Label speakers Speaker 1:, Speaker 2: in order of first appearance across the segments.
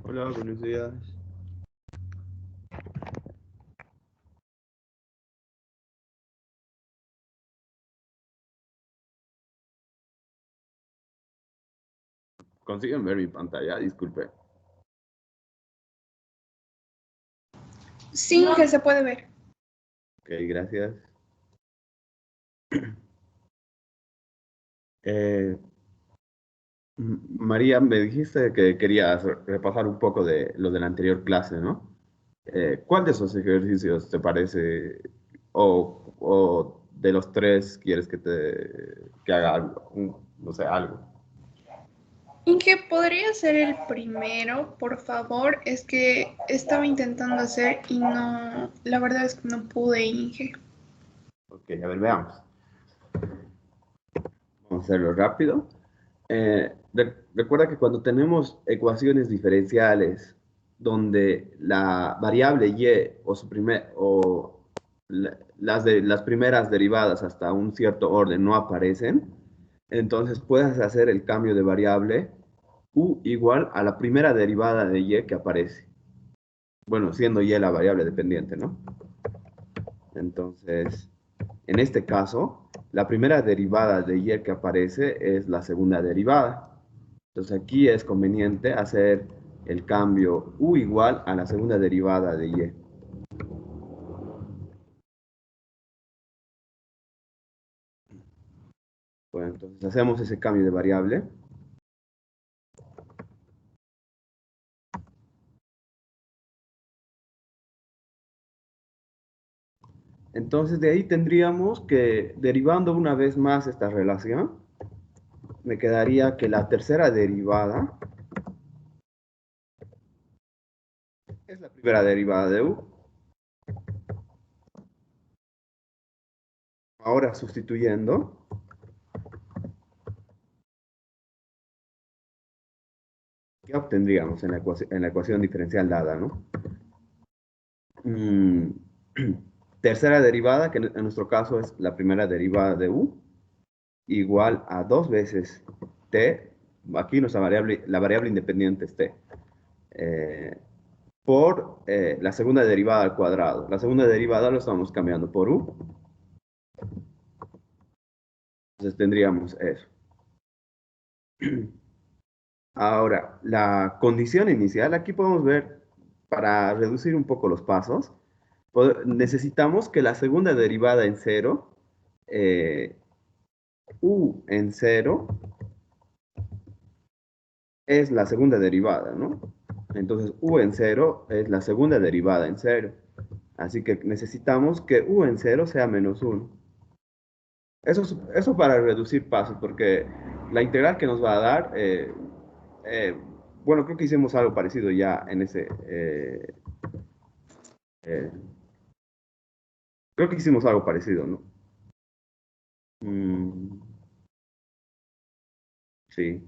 Speaker 1: Hola, buenos días. ¿Consiguen ver mi pantalla? Disculpe.
Speaker 2: Sí, que se puede ver.
Speaker 1: Ok, gracias. Eh, María, me dijiste que querías repasar un poco de lo de la anterior clase, ¿no? ¿Cuál de esos ejercicios te parece, o de los tres quieres que haga algo, no sé, algo?
Speaker 2: Inge, ¿podría ser el primero, por favor? Es que estaba intentando hacer y no, la verdad es que no pude, Inge.
Speaker 1: Ok, a ver, veamos. Vamos a hacerlo rápido. Recuerda que cuando tenemos ecuaciones diferenciales donde la variable y o, las primeras derivadas hasta un cierto orden no aparecen, entonces puedes hacer el cambio de variable u igual a la primera derivada de y que aparece. Bueno, siendo y la variable dependiente, ¿no? Entonces, en este caso, la primera derivada de y que aparece es la segunda derivada. Entonces aquí es conveniente hacer el cambio u igual a la segunda derivada de y. Bueno, entonces hacemos ese cambio de variable. Entonces de ahí tendríamos que, derivando una vez más esta relación, me quedaría que la tercera derivada es la primera derivada de u. Ahora sustituyendo, ¿qué obtendríamos en la ecuación diferencial dada, ¿no? Mm, tercera derivada, que en nuestro caso es la primera derivada de u, igual a 2 veces t, aquí nuestra variable, la variable independiente es t, eh, por la segunda derivada al cuadrado. La segunda derivada lo estamos cambiando por u, entonces tendríamos eso. Ahora, la condición inicial, aquí podemos ver, para reducir un poco los pasos, necesitamos que la segunda derivada en cero, u en cero, es la segunda derivada, ¿no? Entonces, u en cero es la segunda derivada en cero. Así que necesitamos que u en cero sea menos uno. Eso para reducir pasos, porque la integral que nos va a dar, eh, bueno, creo que hicimos algo parecido ya en ese, eh, creo que hicimos algo parecido, ¿no? Mm, sí,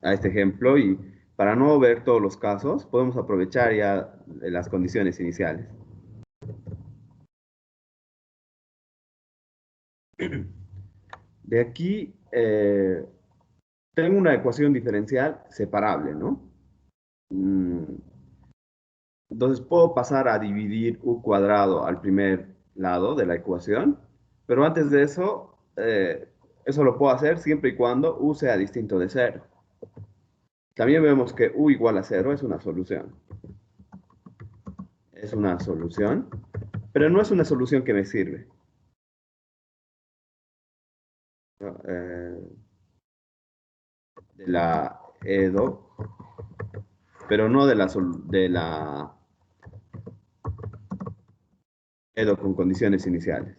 Speaker 1: a este ejemplo, y para no ver todos los casos, podemos aprovechar ya las condiciones iniciales. De aquí, tengo una ecuación diferencial separable, ¿no? Mm, Entonces puedo pasar a dividir u cuadrado al primer lado de la ecuación, pero antes de eso, eso lo puedo hacer siempre y cuando u sea distinto de cero. También vemos que u igual a cero es una solución. Es una solución, pero no es una solución que me sirve, ¿no? De la EDO, pero no de la EDO con condiciones iniciales.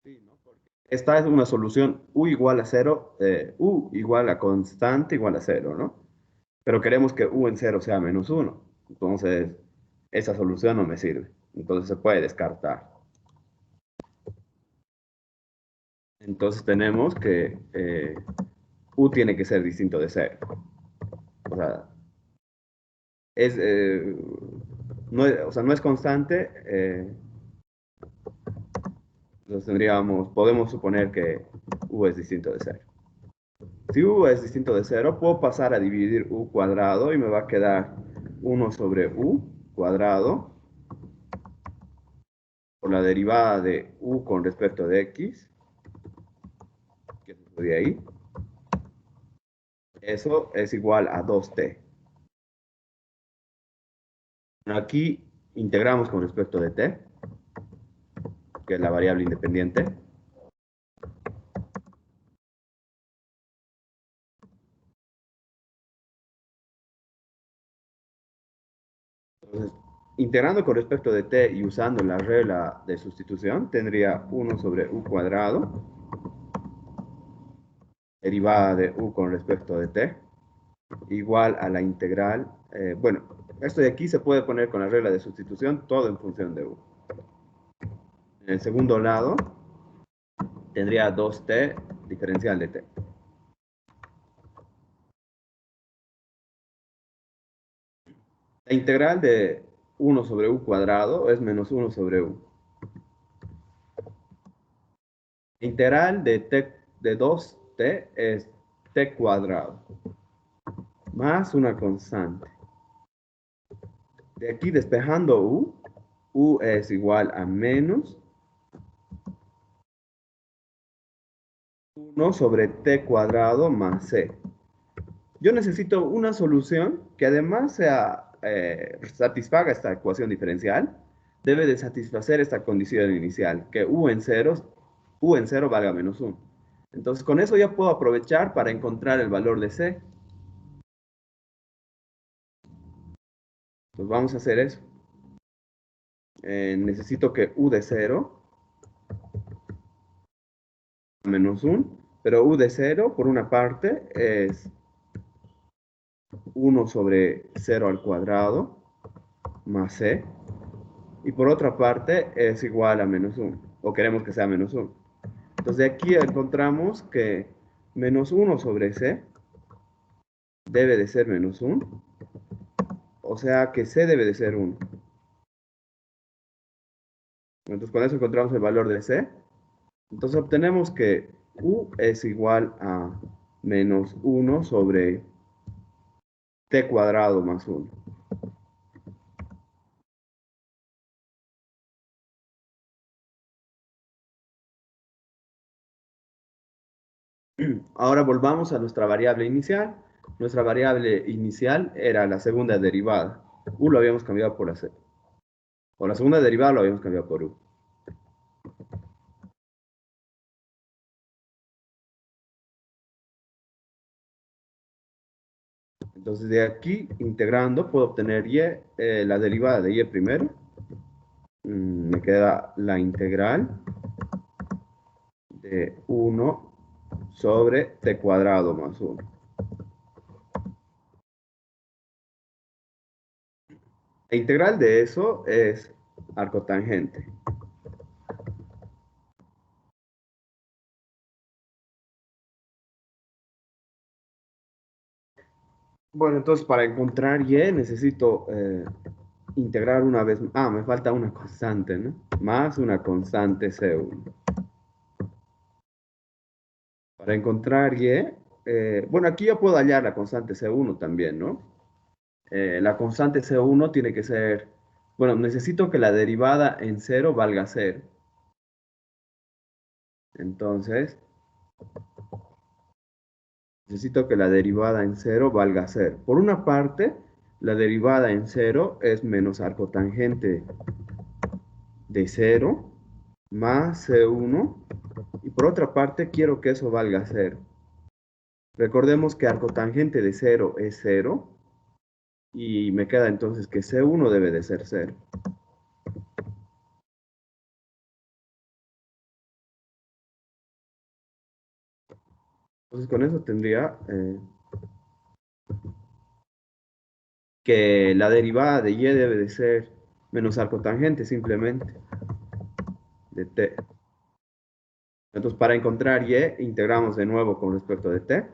Speaker 1: Sí, ¿no? Porque esta es una solución u igual a cero, u igual a constante igual a cero, ¿no? Pero queremos que u en cero sea menos uno. Entonces, esa solución no me sirve. Entonces se puede descartar. Entonces tenemos que u tiene que ser distinto de cero. O sea, es, no es, o sea, no es constante, Entonces podemos suponer que u es distinto de cero. Si u es distinto de cero, puedo pasar a dividir u cuadrado y me va a quedar 1 sobre u cuadrado por la derivada de u con respecto de x, que se de ahí. Eso es igual a 2t. Aquí integramos con respecto de t, que es la variable independiente. Entonces, integrando con respecto de t y usando la regla de sustitución, tendría 1 sobre u cuadrado, derivada de u con respecto de t, igual a la integral. Bueno, esto de aquí se puede poner con la regla de sustitución, todo en función de u. En el segundo lado, tendría 2t diferencial de t. La integral de 1 sobre u cuadrado es menos 1 sobre u. La integral de 2t es t cuadrado, más una constante. De aquí despejando u es igual a menos 1 sobre t cuadrado más c. Yo necesito una solución que además satisfaga esta ecuación diferencial. Debe de satisfacer esta condición inicial, que u en cero valga menos 1. Entonces, con eso ya puedo aprovechar para encontrar el valor de c. Pues vamos a hacer eso. Necesito que u de 0 menos 1, pero u de 0 por una parte es 1 sobre 0 al cuadrado más c, y por otra parte es igual a menos 1, o queremos que sea menos 1. Entonces de aquí encontramos que menos 1 sobre c debe de ser menos 1, o sea que c debe de ser 1. Entonces con eso encontramos el valor de c. Entonces obtenemos que u es igual a menos 1 sobre t cuadrado más 1. Ahora volvamos a nuestra variable inicial. Nuestra variable inicial era la segunda derivada. U lo habíamos cambiado por la c. O la segunda derivada lo habíamos cambiado por u. Entonces de aquí, integrando, puedo obtener y, la derivada de y primero. Me queda la integral de 1 sobre t cuadrado más 1. La integral de eso es arcotangente. Bueno, entonces para encontrar y necesito integrar una vez. Me falta una constante, ¿no? Más una constante C1. Para encontrar y, bueno, aquí yo puedo hallar la constante C1 también, ¿no? La constante C1 tiene que ser, bueno, necesito que la derivada en 0 valga 0. Entonces, necesito que la derivada en 0 valga 0. Por una parte, la derivada en 0 es menos arcotangente de 0 más C1. Y por otra parte, quiero que eso valga 0. Recordemos que arcotangente de 0 es 0. Y me queda entonces que C1 debe de ser 0. Entonces con eso tendría que la derivada de y debe de ser menos arcotangente simplemente de t. Entonces para encontrar y, integramos de nuevo con respecto de t.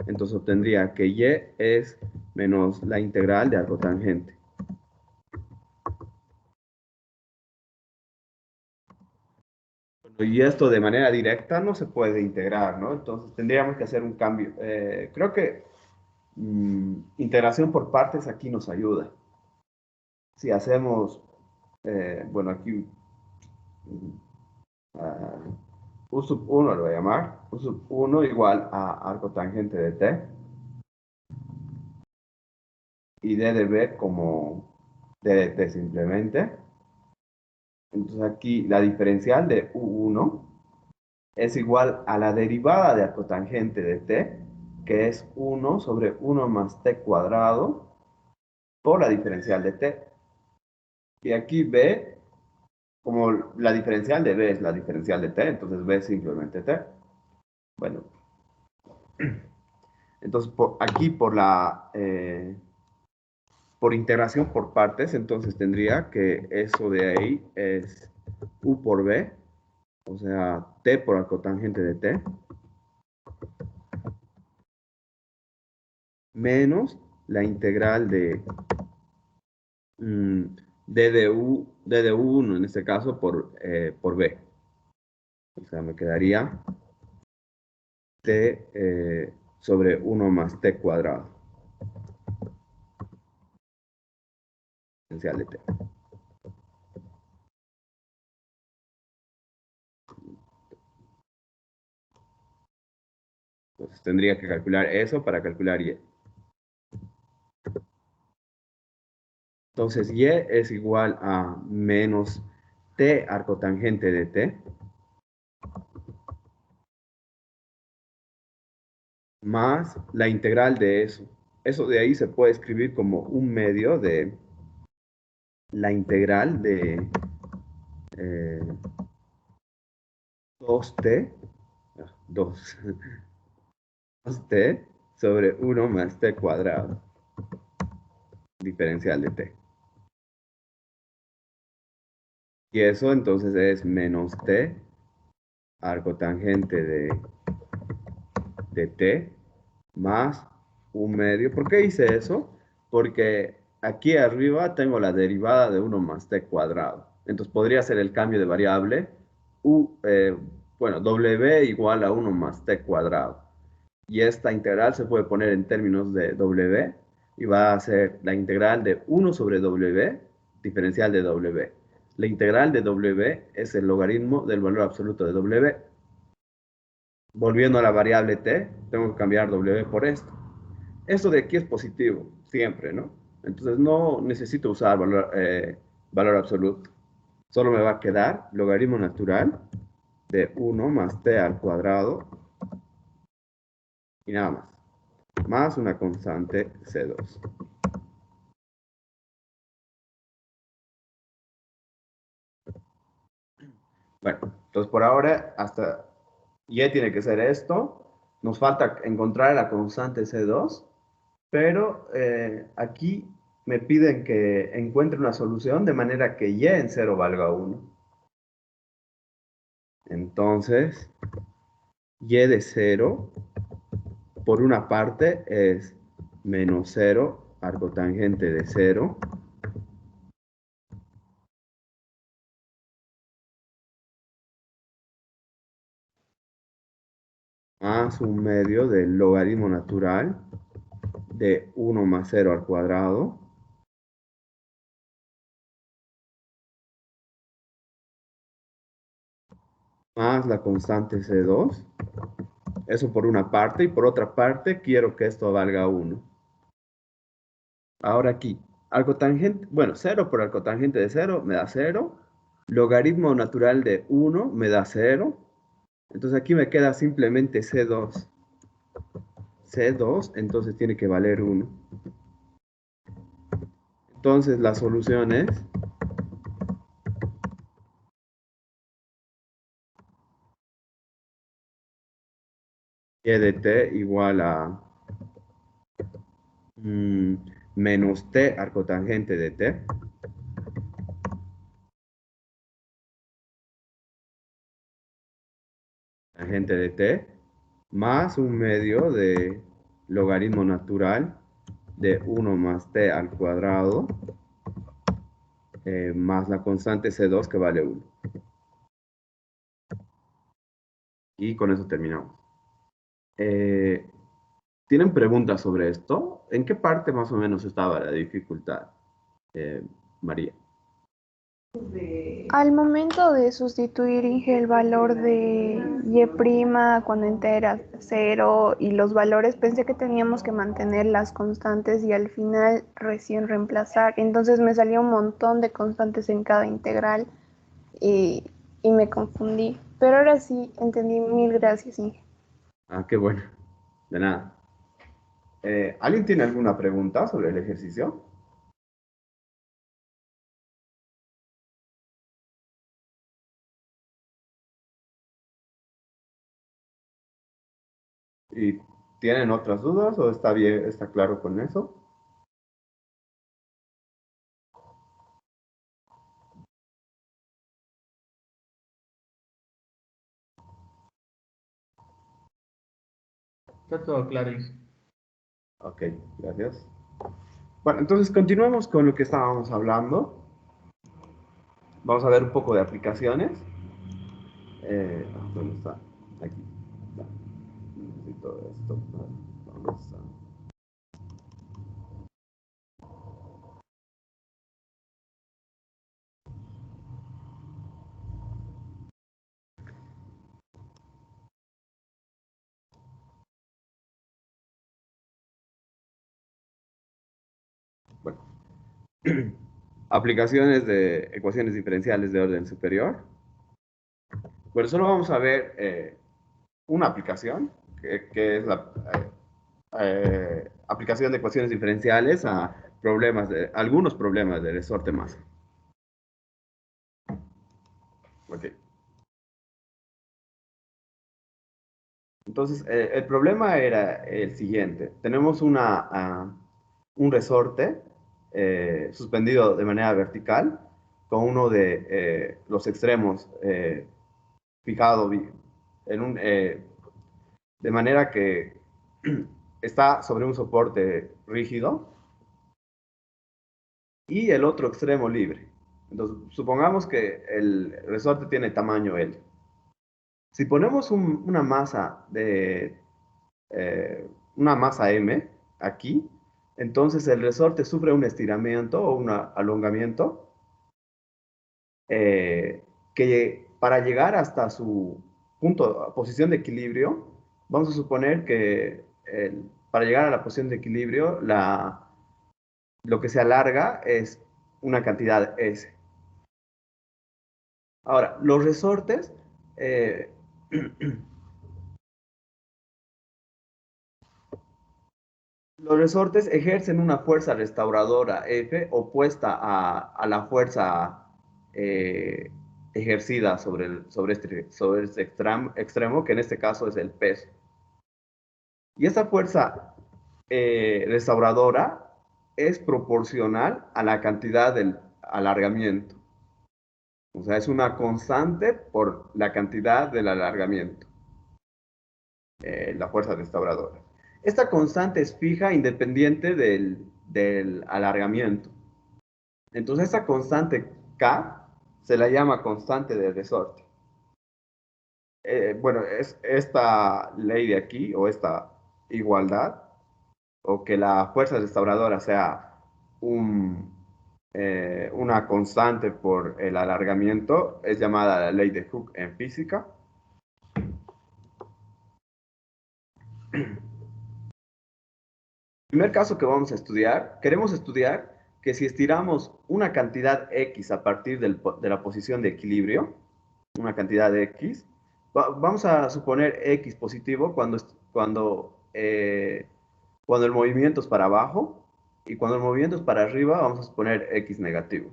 Speaker 1: Entonces obtendría que y es menos la integral de arcotangente. Y esto de manera directa no se puede integrar, ¿no? Entonces tendríamos que hacer un cambio. Creo que integración por partes aquí nos ayuda. Si hacemos, bueno, aquí uh, U sub 1 lo voy a llamar, U sub 1 igual a arco tangente de T y D de B como D de T simplemente. Entonces aquí la diferencial de U1 es igual a la derivada de arcotangente de T, que es 1 sobre 1 más T cuadrado por la diferencial de T. Y aquí B, como la diferencial de B es la diferencial de T, entonces B es simplemente T. Bueno, entonces aquí por integración por partes, entonces tendría que eso de ahí es U por B, o sea, T por arcotangente de T, menos la integral de D de U1 en este caso por B. O sea, me quedaría T sobre 1 más T cuadrado, potencial de T. Entonces tendría que calcular eso para calcular Y. Entonces Y es igual a menos T arcotangente de T más la integral de eso. Eso de ahí se puede escribir como un medio de la integral de eh, 2t, 2, 2t sobre 1 más t cuadrado, diferencial de t. Y eso entonces es menos t arcotangente de t más un medio. ¿Por qué hice eso? Porque aquí arriba tengo la derivada de 1 más t cuadrado. Entonces podría ser el cambio de variable bueno, w igual a 1 más t cuadrado. Y esta integral se puede poner en términos de w y va a ser la integral de 1 sobre w, diferencial de w. La integral de w es el logaritmo del valor absoluto de w. Volviendo a la variable t, tengo que cambiar w por esto. Esto de aquí es positivo, siempre, ¿no? Entonces no necesito usar valor absoluto. Solo me va a quedar logaritmo natural de 1 más t al cuadrado y nada más una constante C2. Bueno, entonces por ahora hasta Y tiene que ser esto. Nos falta encontrar la constante C2, pero aquí me piden que encuentre una solución de manera que Y en 0 valga 1. Entonces, Y de 0 por una parte es menos 0, arcotangente de 0, más un medio del logaritmo natural de 1 más 0 al cuadrado, más la constante C2. Eso por una parte, y por otra parte quiero que esto valga 1. Ahora aquí, arcotangente, bueno, 0 por arcotangente de 0 me da 0. Logaritmo natural de 1 me da 0. Entonces aquí me queda simplemente C2. C2, entonces tiene que valer 1. Entonces la solución es Y de t igual a menos t arcotangente de t, tangente de t, más un medio de logaritmo natural de 1 más t al cuadrado, más la constante C2 que vale 1. Y con eso terminamos. Eh, ¿Tienen preguntas sobre esto? ¿En qué parte más o menos estaba la dificultad, eh, María?
Speaker 2: Al momento de sustituir Inge, el valor de Y' cuando entera cero y los valores, pensé que teníamos que mantener las constantes y al final recién reemplazar. Entonces me salió un montón de constantes en cada integral y, y me confundí. Pero ahora sí entendí. Mil gracias, Inge.
Speaker 1: Ah, qué bueno. De nada. ¿Alguien tiene alguna pregunta sobre el ejercicio? ¿Y tienen otras dudas o está bien, está claro con eso?
Speaker 3: Está todo claro.
Speaker 1: Ok, gracias. Bueno, entonces continuamos con lo que estábamos hablando. Vamos a ver un poco de aplicaciones. ¿Dónde está? Aquí. Ya. Necesito esto. ¿Dónde está? Bueno, aplicaciones de ecuaciones diferenciales de orden superior. Bueno, solo vamos a ver una aplicación, que es la aplicación de ecuaciones diferenciales a algunos problemas de resorte masa. Ok. Entonces, el problema era el siguiente. Tenemos un resorte suspendido de manera vertical con uno de los extremos fijado de manera que está sobre un soporte rígido y el otro extremo libre. Entonces, supongamos que el resorte tiene tamaño L. Si ponemos una masa M aquí, entonces el resorte sufre un estiramiento o un alongamiento que para llegar hasta su posición de equilibrio, vamos a suponer que para llegar a la posición de equilibrio, lo que se alarga es una cantidad S. Ahora, los resortes, eh, los resortes ejercen una fuerza restauradora F opuesta a la fuerza eh, ejercida sobre este extremo, que en este caso es el peso. Y esa fuerza restauradora es proporcional a la cantidad del alargamiento. O sea, es una constante por la cantidad del alargamiento, la fuerza restauradora. Esta constante es fija independiente del alargamiento. Entonces, esta constante K se la llama constante de resorte. Bueno, es esta ley de aquí, o esta igualdad, o que la fuerza restauradora sea una constante por el alargamiento, es llamada la ley de Hooke en física. El primer caso que vamos a estudiar, queremos estudiar que si estiramos una cantidad X a partir de la posición de equilibrio, una cantidad X, vamos a suponer X positivo cuando el movimiento es para abajo y cuando el movimiento es para arriba vamos a suponer X negativo.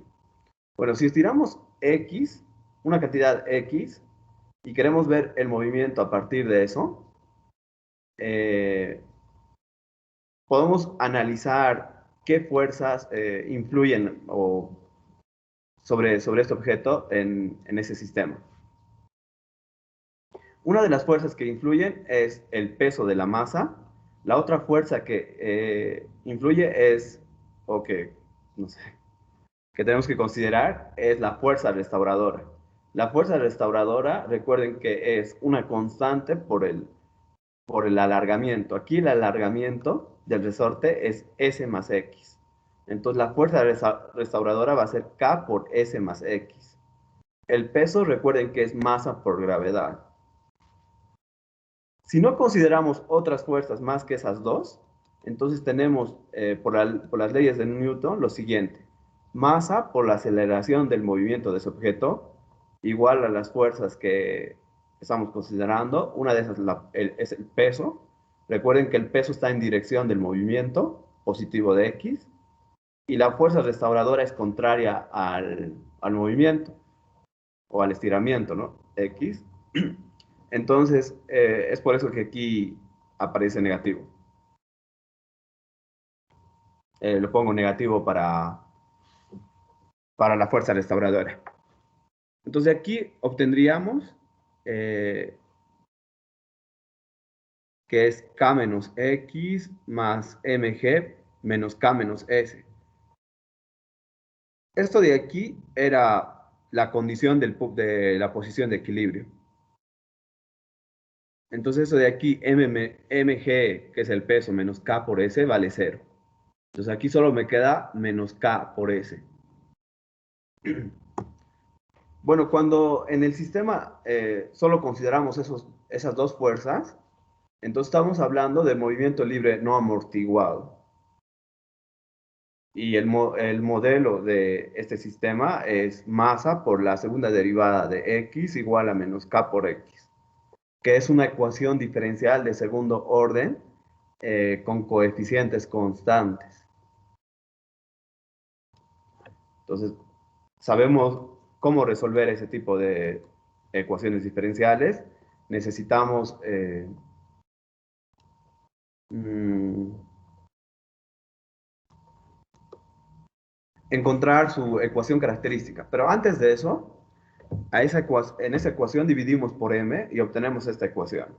Speaker 1: Bueno, si estiramos X, una cantidad X, y queremos ver el movimiento a partir de eso, eh, podemos analizar qué fuerzas influyen sobre este objeto en ese sistema. Una de las fuerzas que influyen es el peso de la masa. La otra fuerza que influye no sé, que tenemos que considerar es la fuerza restauradora. La fuerza restauradora, recuerden que es una constante por el alargamiento. Aquí el alargamiento del resorte es S más X. Entonces la fuerza restauradora va a ser K por S más X. El peso, recuerden que es masa por gravedad. Si no consideramos otras fuerzas más que esas dos, entonces tenemos por las leyes de Newton lo siguiente. Masa por la aceleración del movimiento de ese objeto igual a las fuerzas que estamos considerando. Una de esas es el peso. Recuerden que el peso está en dirección del movimiento positivo de X y la fuerza restauradora es contraria al movimiento o al estiramiento, ¿no? X. Entonces, es por eso que aquí aparece negativo. Lo pongo negativo para la fuerza restauradora. Entonces aquí obtendríamos que es K menos X más mg menos K menos S. Esto de aquí era la condición de la posición de equilibrio. Entonces eso de aquí, mg, que es el peso, menos K por S, vale 0. Entonces aquí solo me queda menos K por S. Bueno, cuando en el sistema solo consideramos esas dos fuerzas, entonces estamos hablando de movimiento libre no amortiguado. Y el modelo de este sistema es masa por la segunda derivada de x igual a menos k por x, que es una ecuación diferencial de segundo orden con coeficientes constantes. Entonces, sabemos cómo resolver ese tipo de ecuaciones diferenciales. Necesitamos mm, encontrar su ecuación característica. Pero antes de eso, en esa ecuación dividimos por m y obtenemos esta ecuación.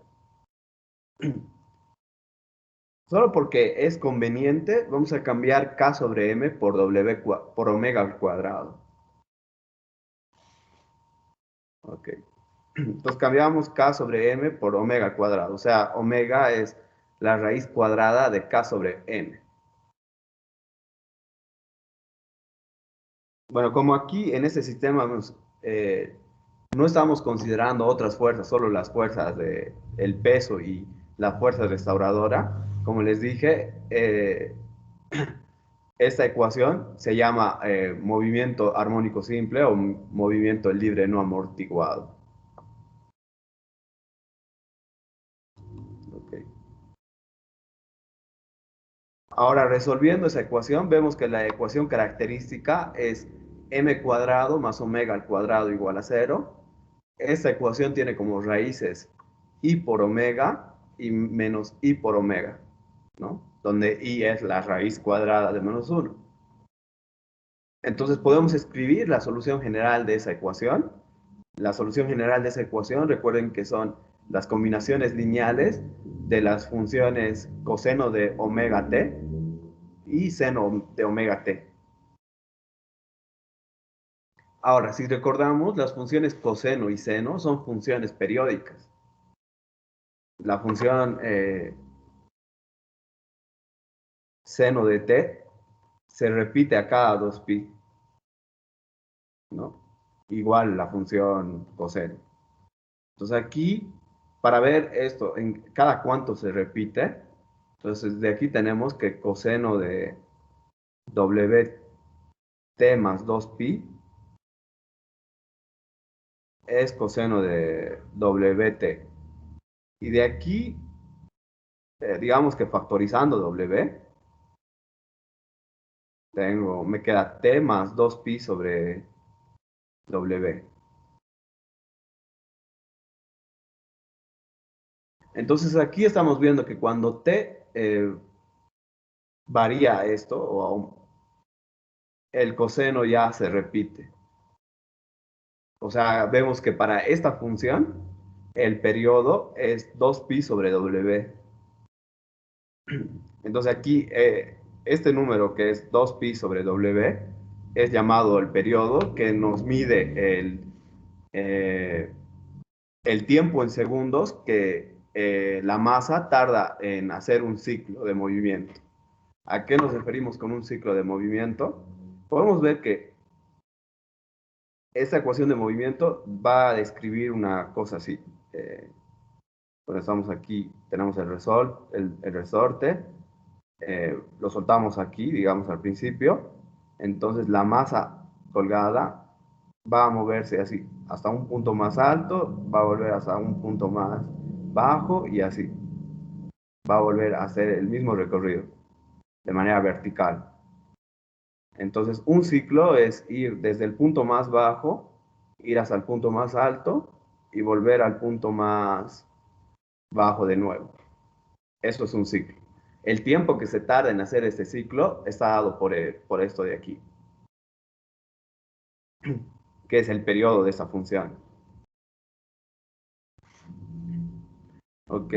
Speaker 1: Solo porque es conveniente, vamos a cambiar k sobre m por omega al cuadrado. Ok. Entonces cambiamos k sobre m por omega al cuadrado. O sea, omega es la raíz cuadrada de k sobre m. Bueno, como aquí en este sistema no estamos considerando otras fuerzas, solo las fuerzas del peso y la fuerza restauradora, como les dije, esta ecuación se llama movimiento armónico simple o movimiento libre no amortiguado. Okay. Ahora, resolviendo esa ecuación, vemos que la ecuación característica es m cuadrado más omega al cuadrado igual a 0. Esta ecuación tiene como raíces i por omega y menos i por omega, ¿no? Donde i es la raíz cuadrada de menos 1. Entonces podemos escribir la solución general de esa ecuación. La solución general de esa ecuación, recuerden que son las combinaciones lineales de las funciones coseno de omega t y seno de omega t. Ahora, si recordamos, las funciones coseno y seno son funciones periódicas. La función seno de t se repite a cada 2pi, ¿no? Igual la función coseno. Entonces aquí, para ver esto, en cada cuánto se repite, entonces de aquí tenemos que coseno de wt más 2pi es coseno de wt. Y de aquí, digamos que factorizando w, me queda t más 2pi sobre w. Entonces aquí estamos viendo que cuando t varía esto, el coseno ya se repite. O sea, vemos que para esta función, el periodo es 2pi sobre w. Entonces aquí, este número que es 2pi sobre w, es llamado el periodo que nos mide eh, el tiempo en segundos que la masa tarda en hacer un ciclo de movimiento. ¿A qué nos referimos con un ciclo de movimiento? Podemos ver que esta ecuación de movimiento va a describir una cosa así. Bueno, estamos aquí, tenemos el resorte, lo soltamos aquí, digamos al principio, entonces la masa colgada va a moverse así, hasta un punto más alto, va a volver hasta un punto más bajo y así, va a volver a hacer el mismo recorrido de manera vertical. Entonces, un ciclo es ir desde el punto más bajo, ir hasta el punto más alto y volver al punto más bajo de nuevo. Eso es un ciclo. El tiempo que se tarda en hacer este ciclo está dado por esto de aquí, que es el periodo de esa función. ¿Ok?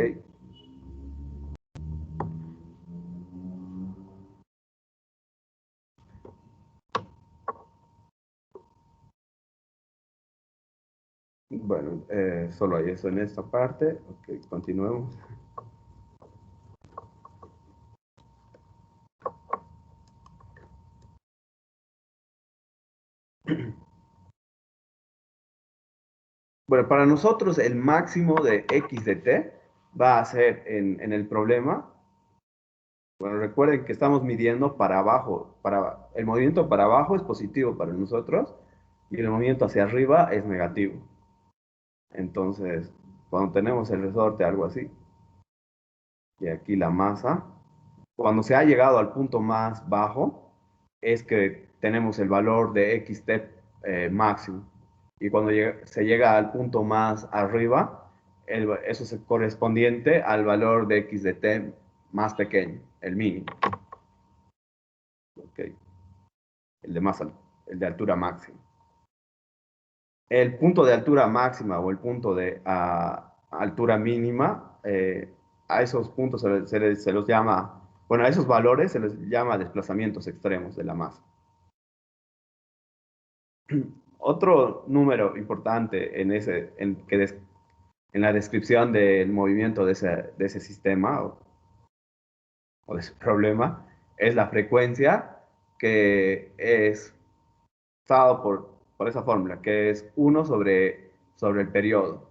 Speaker 1: Bueno, solo hay eso en esta parte. Ok, continuemos. Bueno, para nosotros el máximo de x de t va a ser en el problema. Bueno, recuerden que estamos midiendo para abajo. El movimiento para abajo es positivo para nosotros y el movimiento hacia arriba es negativo. Entonces, cuando tenemos el resorte, algo así, y aquí la masa, cuando se ha llegado al punto más bajo, es que tenemos el valor de xt máximo. Y cuando se llega al punto más arriba, eso es correspondiente al valor de x de t más pequeño, el mínimo. Okay. El de más el de altura máxima. El punto de altura máxima o el punto de altura mínima, a esos puntos se los llama, bueno, a esos valores se les llama desplazamientos extremos de la masa. Otro número importante en la descripción del movimiento de ese sistema o de ese problema es la frecuencia que es dado por esa fórmula, que es 1 sobre el periodo,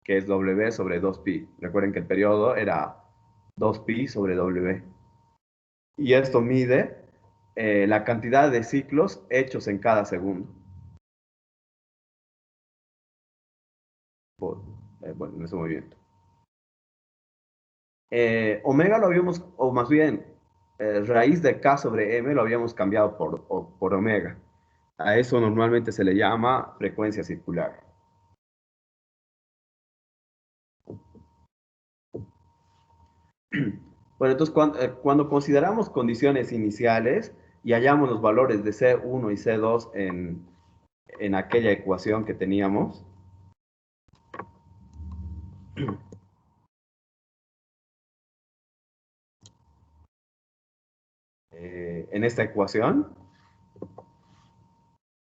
Speaker 1: que es W sobre 2pi. Recuerden que el periodo era 2pi sobre W. Y esto mide la cantidad de ciclos hechos en cada segundo. Por, bueno, en ese movimiento. Omega lo habíamos, o más bien, raíz de K sobre M lo habíamos cambiado por omega. A eso normalmente se le llama frecuencia circular. Bueno, entonces cuando consideramos condiciones iniciales y hallamos los valores de C1 y C2 en aquella ecuación que teníamos, en esta ecuación,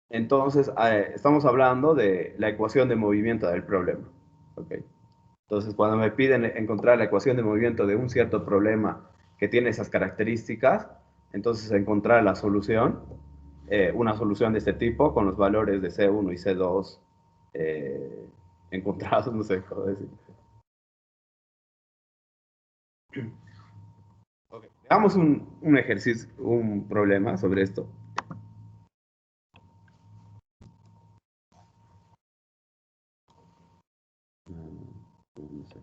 Speaker 1: entonces estamos hablando de la ecuación de movimiento del problema. ¿Okay? Entonces, cuando me piden encontrar la ecuación de movimiento de un cierto problema que tiene esas características, entonces encontrar la solución, una solución de este tipo con los valores de C1 y C2 eh, encontrados, no sé cómo decir. Okay. Hagamos un ejercicio, un problema sobre esto. No sé.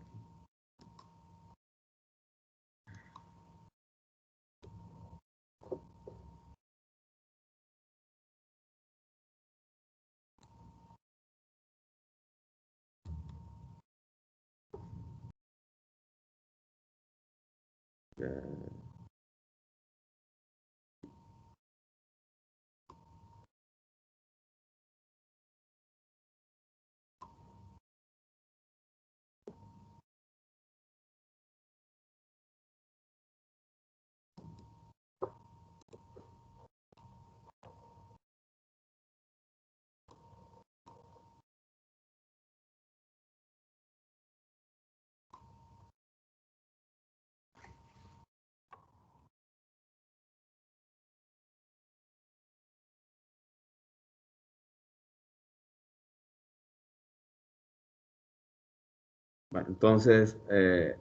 Speaker 1: Bueno, entonces,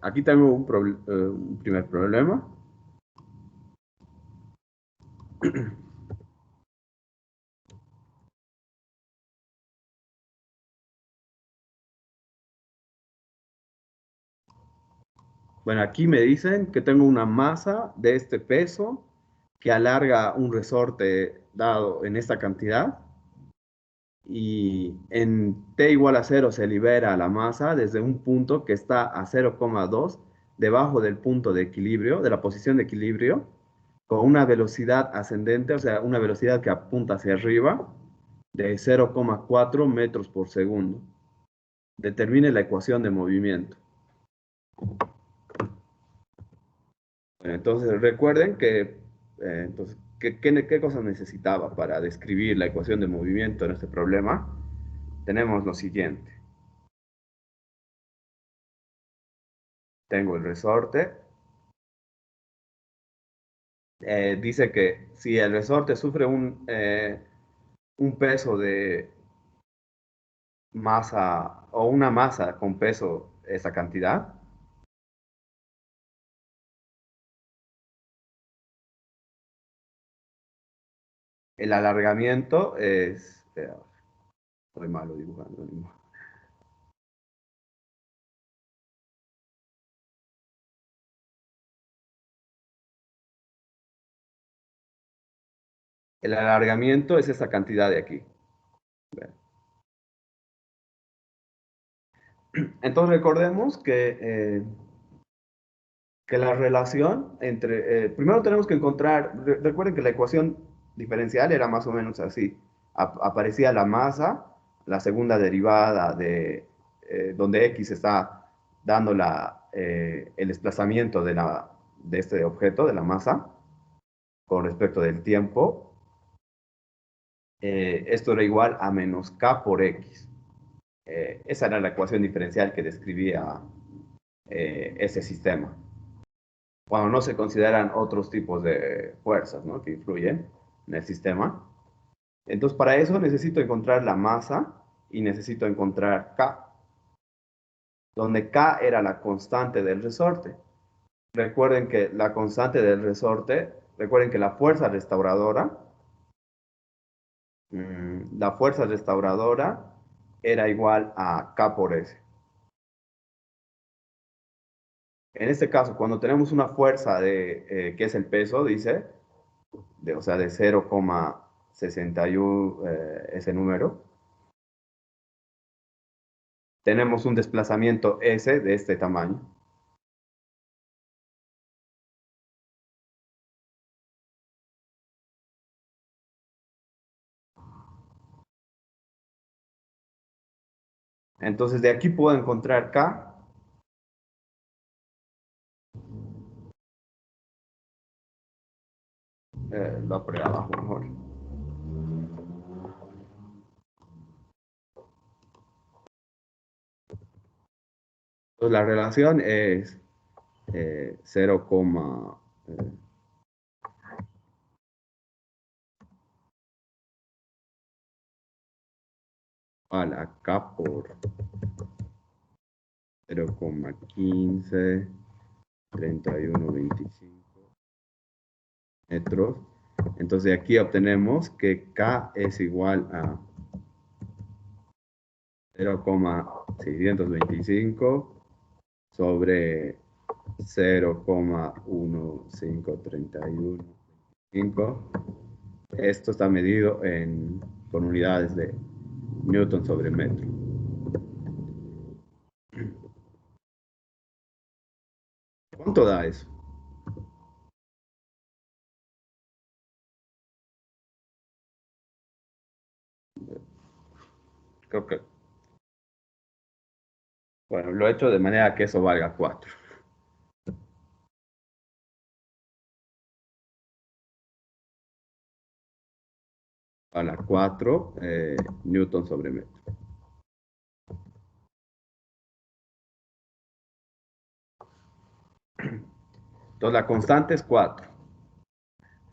Speaker 1: aquí tengo un primer problema. Bueno, aquí me dicen que tengo una masa de este peso que alarga un resorte dado en esta cantidad y en T igual a cero se libera la masa desde un punto que está a 0,2 debajo del punto de equilibrio, de la posición de equilibrio, con una velocidad ascendente, o sea, una velocidad que apunta hacia arriba de 0,4 metros por segundo. Determine la ecuación de movimiento. Entonces, recuerden que, entonces, ¿qué cosas necesitaba para describir la ecuación de movimiento en este problema? Tenemos lo siguiente. Tengo el resorte. Dice que si el resorte sufre un peso de masa o una masa con peso esa cantidad, el alargamiento es... soy malo dibujando. El alargamiento es esa cantidad de aquí. Entonces recordemos que la relación entre, primero tenemos que encontrar, recuerden que la ecuación diferencial era más o menos así. Aparecía la masa, la segunda derivada de donde x está dando el desplazamiento de este objeto, de la masa, con respecto del tiempo. Esto era igual a menos k por x. Esa era la ecuación diferencial que describía ese sistema. Cuando no se consideran otros tipos de fuerzas, ¿no?, que influyen en el sistema. Entonces, para eso necesito encontrar la masa y necesito encontrar K, donde K era la constante del resorte. Recuerden que la constante del resorte, recuerden que la fuerza restauradora era igual a K por S. En este caso, cuando tenemos una fuerza que es el peso, dice, o sea, de 0,61 ese número, tenemos un desplazamiento S de este tamaño. Entonces, de aquí puedo encontrar K. Lo por abajo mejor. Entonces, la relación es 0, a la K por 0,15, 31,25 metros. Entonces, de aquí obtenemos que K es igual a 0,625 sobre 0,1531,5. Esto está medido con unidades de Newton sobre metro. ¿Cuánto da eso? Creo que, bueno, lo he hecho de manera que eso valga 4. A la 4 Newton sobre metro. Entonces la constante es 4.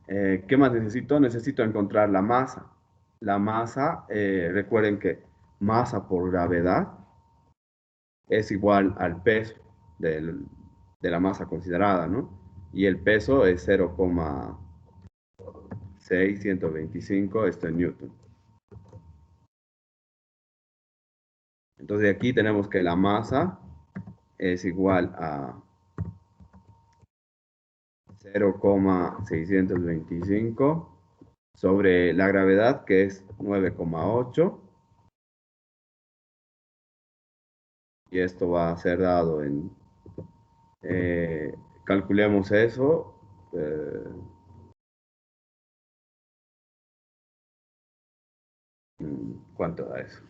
Speaker 1: ¿Qué más necesito? Necesito encontrar la masa. La masa, recuerden que masa por gravedad es igual al peso de la masa considerada, ¿no? Y el peso es 0,625, esto en Newton. Entonces aquí tenemos que la masa es igual a 0,625 sobre la gravedad, que es 9,8. Y esto va a ser dado en, calculemos eso, ¿cuánto da eso?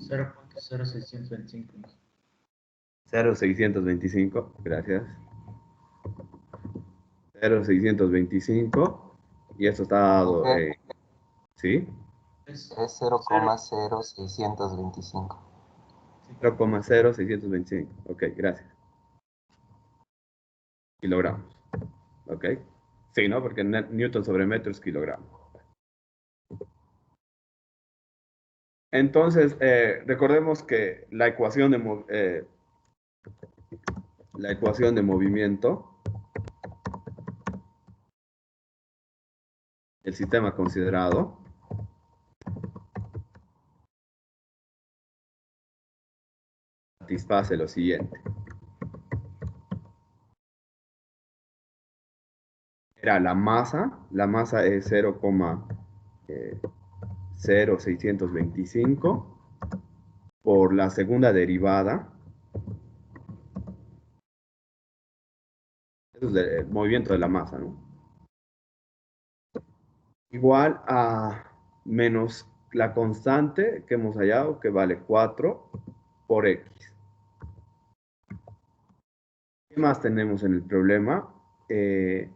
Speaker 3: 0.0625.
Speaker 1: 0,625, gracias. 0,625, y esto está dado, ¿sí?
Speaker 3: Es
Speaker 4: Es 0,0625.
Speaker 1: 0,0625, ok, gracias. Kilogramos, ok. Sí, ¿no? Porque Newton sobre metro es kilogramo. Entonces, recordemos que la ecuación de movimiento del sistema considerado satisface lo siguiente. Era la masa es 0,0625 por la segunda derivada. Eso es el movimiento de la masa, ¿no? Igual a menos la constante que hemos hallado, que vale 4 por x. ¿Qué más tenemos en el problema? Que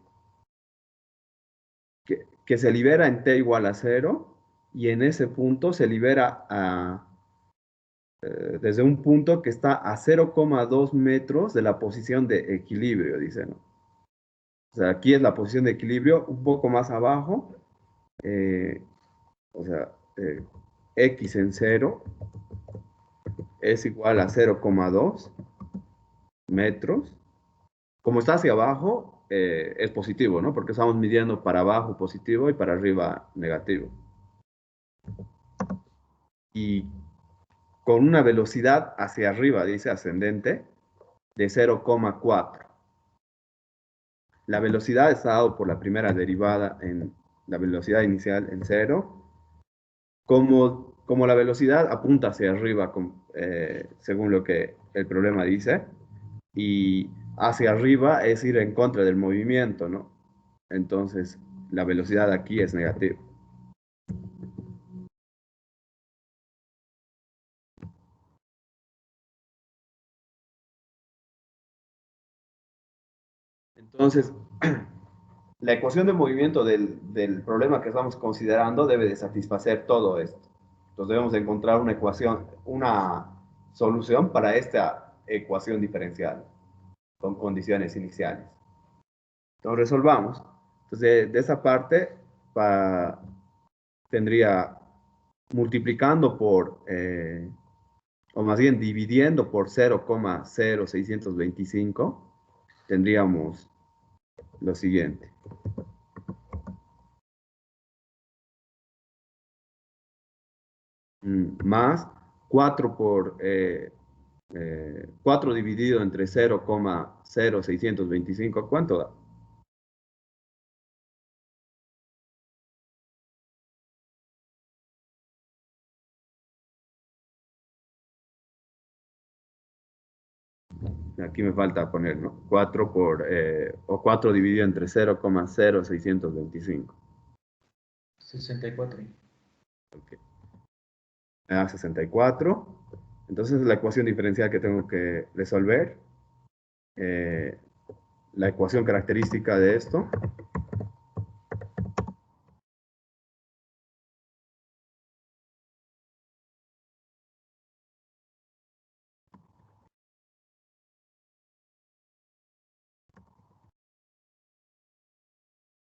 Speaker 1: se libera en t igual a 0 y en ese punto se libera desde un punto que está a 0,2 metros de la posición de equilibrio, dice, ¿no? O sea, aquí es la posición de equilibrio, un poco más abajo, eh, o sea, x en 0 es igual a 0,2 metros. Como está hacia abajo, es positivo, ¿no? Porque estamos midiendo para abajo positivo y para arriba negativo. Y con una velocidad hacia arriba, dice ascendente, de 0,4. La velocidad está dado por la primera derivada en la velocidad inicial en 0. Como la velocidad apunta hacia arriba, según lo que el problema dice, y hacia arriba es ir en contra del movimiento, ¿no? Entonces, la velocidad aquí es negativa. Entonces, la ecuación de movimiento del problema que estamos considerando debe de satisfacer todo esto. Entonces debemos de encontrar una ecuación, una solución para esta ecuación diferencial con condiciones iniciales. Entonces resolvamos. Entonces de esa parte tendría multiplicando por, o más bien dividiendo por 0,0625, tendríamos lo siguiente. Más 4 por 4 dividido entre 0,0625, ¿cuánto da? Aquí me falta poner, ¿no? 4 por, o 4 dividido entre 0,0625.
Speaker 3: 64.
Speaker 1: Okay. Me da 64. Entonces la ecuación diferencial que tengo que resolver, eh, la ecuación característica de esto,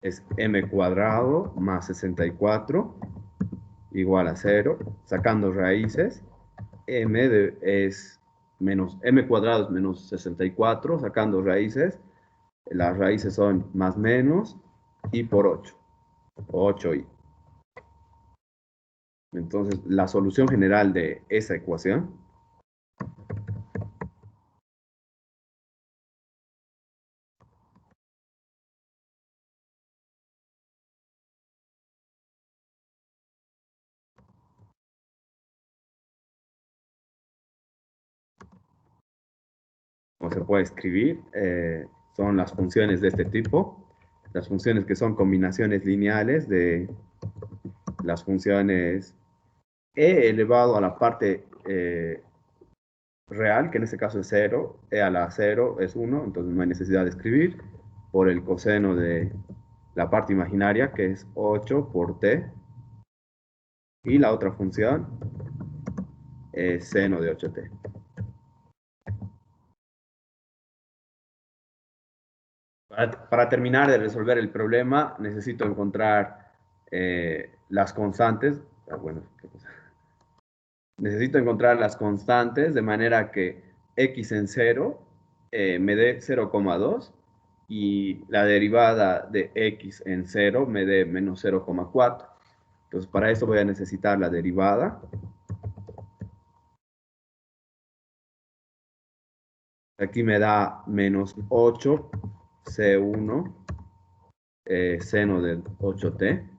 Speaker 1: es m cuadrado más 64 igual a 0, sacando raíces, es menos, m cuadrado es menos 64, sacando raíces, las raíces son más menos y por 8, 8i. Entonces, la solución general de esa ecuación como se puede escribir, son las funciones de este tipo, las funciones que son combinaciones lineales de las funciones e elevado a la parte real, que en este caso es 0, e a la 0 es 1, entonces no hay necesidad de escribir, por el coseno de la parte imaginaria, que es 8 por t, y la otra función es seno de 8t. Para terminar de resolver el problema, necesito encontrar las constantes. Bueno, necesito encontrar las constantes de manera que x en 0 me dé 0,2 y la derivada de x en 0 me dé menos 0,4. Entonces, para eso voy a necesitar la derivada. Aquí me da menos 8 C1 seno de 8t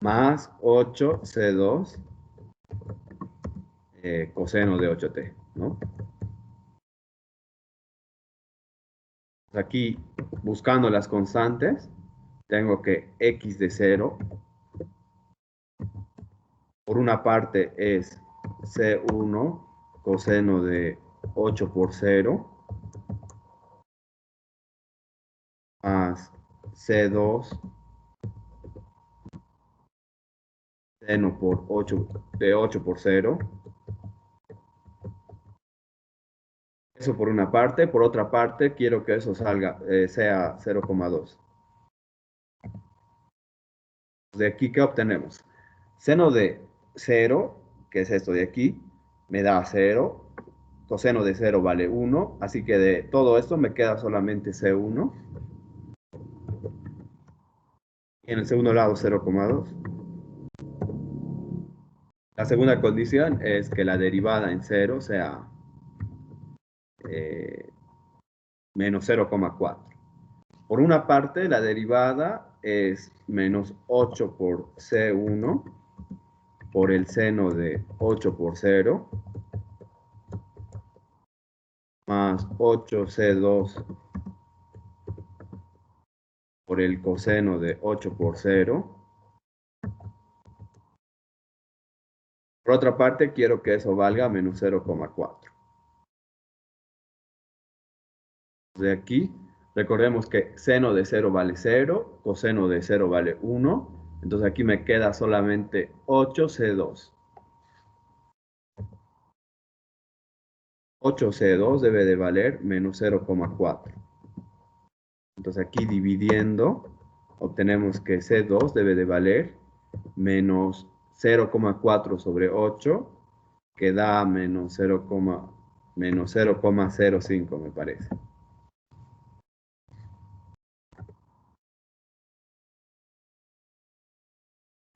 Speaker 1: más 8 C2 coseno de 8t, ¿no? Aquí, buscando las constantes, tengo que x de 0, por una parte es C1 coseno de 8 por 0, más C2 seno por 8, de 8 por 0. Eso por una parte. Por otra parte, quiero que eso salga, sea 0,2. De aquí, ¿qué obtenemos? Seno de 0, que es esto de aquí, me da 0. Coseno de 0 vale 1. Así que de todo esto me queda solamente C1. Y en el segundo lado 0,2. La segunda condición es que la derivada en 0 sea eh, menos 0,4. Por una parte, la derivada es menos 8 por C1 por el seno de 8 por 0 más 8C2 por el coseno de 8 por 0. Por otra parte, quiero que eso valga menos 0,4. De aquí, recordemos que seno de 0 vale 0, coseno de 0 vale 1. Entonces aquí me queda solamente 8C2. 8C2 debe de valer menos 0,4. Entonces aquí dividiendo, obtenemos que C2 debe de valer menos 0,4 sobre 8, que da menos 0,05 me parece.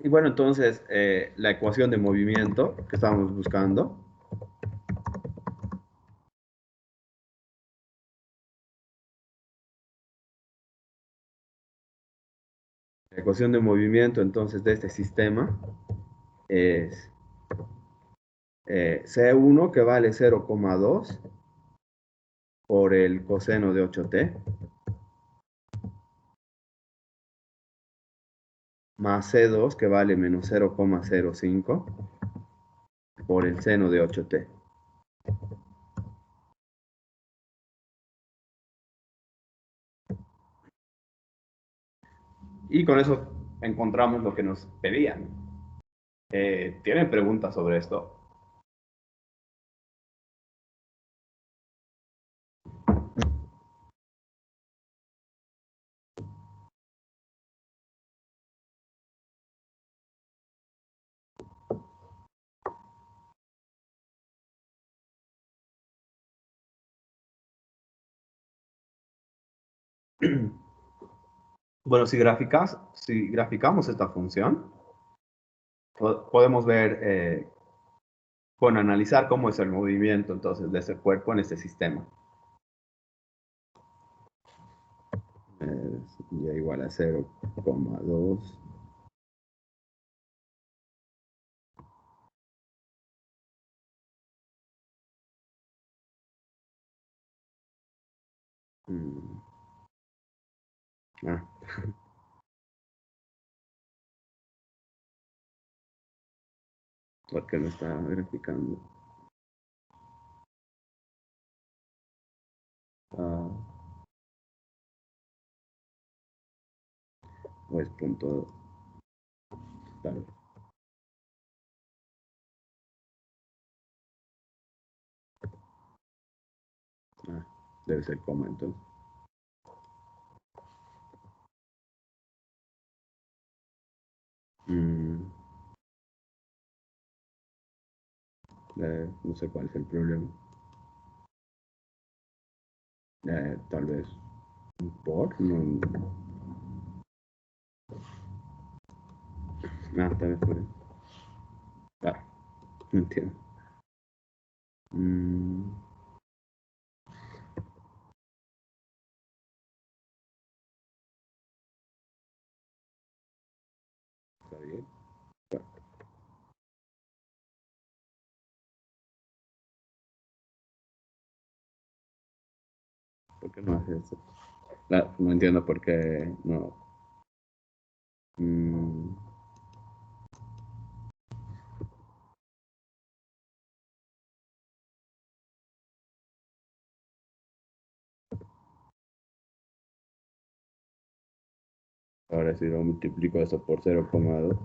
Speaker 1: Y bueno, entonces la ecuación de movimiento que estábamos buscando. La ecuación de movimiento entonces de este sistema es C1 que vale 0,2 por el coseno de 8t más C2 que vale menos 0,05 por el seno de 8t. Y con eso encontramos lo que nos pedían. ¿Tienen preguntas sobre esto? Bueno, si graficamos esta función, podemos ver, bueno, analizar cómo es el movimiento entonces de ese cuerpo en este sistema. Y igual a 0,2. Ah, porque no está graficando. Ah, o es punto. Claro. Ah, debe ser coma entonces. Mm, no sé cuál es el problema. Tal vez por. No, tal vez por eso. Claro, no entiendo. Mm, está bien. Claro, ¿por qué no hace eso? Claro, no entiendo por qué no. Mm, ahora si lo multiplico eso por 0,2.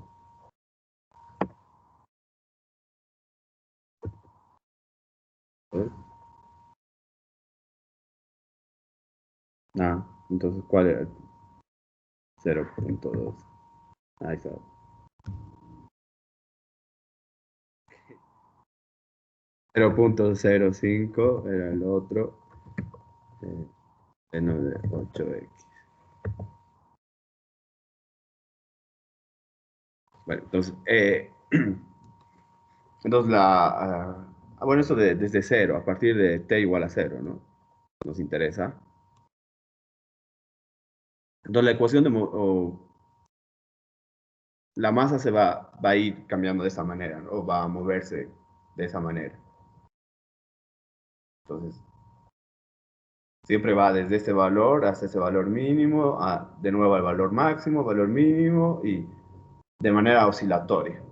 Speaker 1: ¿Eh? Ah, entonces, ¿cuál era? 0,2. Ahí está. 0,05 era el otro. Seno de 8x. Bueno, entonces, entonces bueno, eso desde cero, a partir de t igual a cero, ¿no? Nos interesa. Entonces, la ecuación la masa va a ir cambiando de esa manera, ¿no? O va a moverse de esa manera. Entonces, siempre va desde este valor hasta ese valor mínimo, de nuevo al valor mínimo y de manera oscilatoria.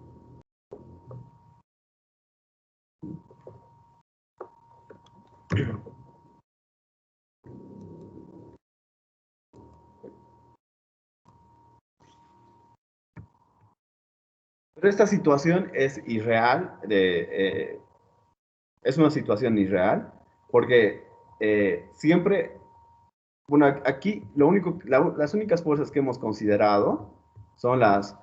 Speaker 1: Pero esta situación es irreal, es una situación irreal, porque siempre, bueno, aquí las únicas fuerzas que hemos considerado son las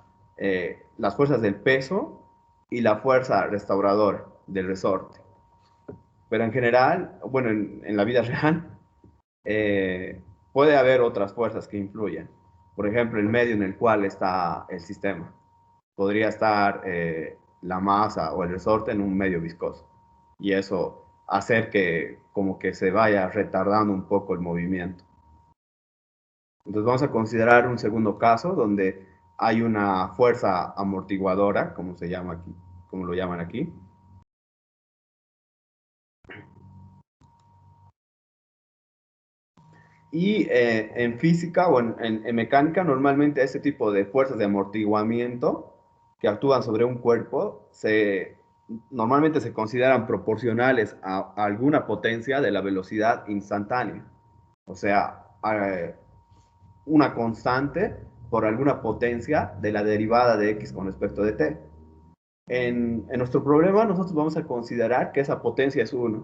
Speaker 1: fuerzas del peso y la fuerza restauradora del resorte. Pero en general, bueno, en la vida real, eh, puede haber otras fuerzas que influyen. Por ejemplo, el medio en el cual está el sistema. Podría estar la masa o el resorte en un medio viscoso. Y eso hacer que como que se vaya retardando un poco el movimiento. Entonces vamos a considerar un segundo caso donde hay una fuerza amortiguadora, como se llama aquí, como lo llaman aquí. Y en física o en mecánica, normalmente este tipo de fuerzas de amortiguamiento que actúan sobre un cuerpo normalmente se consideran proporcionales a alguna potencia de la velocidad instantánea. O sea, una constante por alguna potencia de la derivada de x con respecto de t. En nuestro problema nosotros vamos a considerar que esa potencia es 1,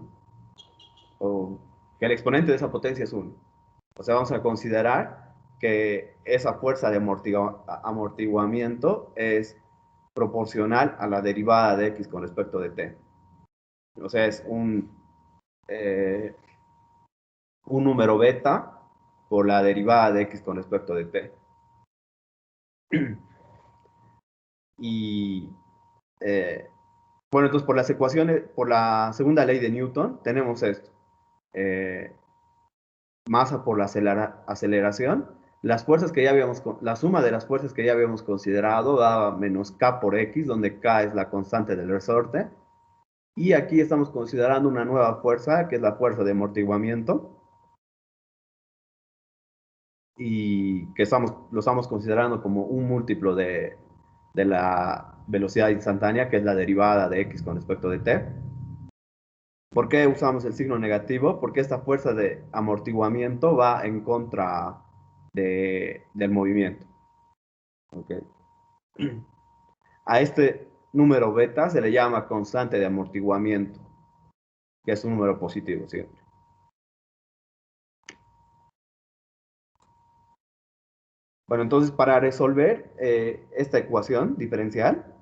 Speaker 1: o que el exponente de esa potencia es 1. O sea, vamos a considerar que esa fuerza de amortiguamiento es proporcional a la derivada de x con respecto de t. O sea, es un número beta por la derivada de x con respecto de t. Y bueno, entonces por las ecuaciones, por la segunda ley de Newton, tenemos esto. Masa por la aceleración. Las fuerzas que ya habíamos, la suma de las fuerzas que ya habíamos considerado daba menos k por x, donde k es la constante del resorte. Y aquí estamos considerando una nueva fuerza, que es la fuerza de amortiguamiento. Y que lo estamos considerando como un múltiplo de la velocidad instantánea, que es la derivada de x con respecto de t. ¿Por qué usamos el signo negativo? Porque esta fuerza de amortiguamiento va en contra del movimiento. ¿Okay? A este número beta se le llama constante de amortiguamiento, que es un número positivo siempre. Bueno, entonces para resolver esta ecuación diferencial,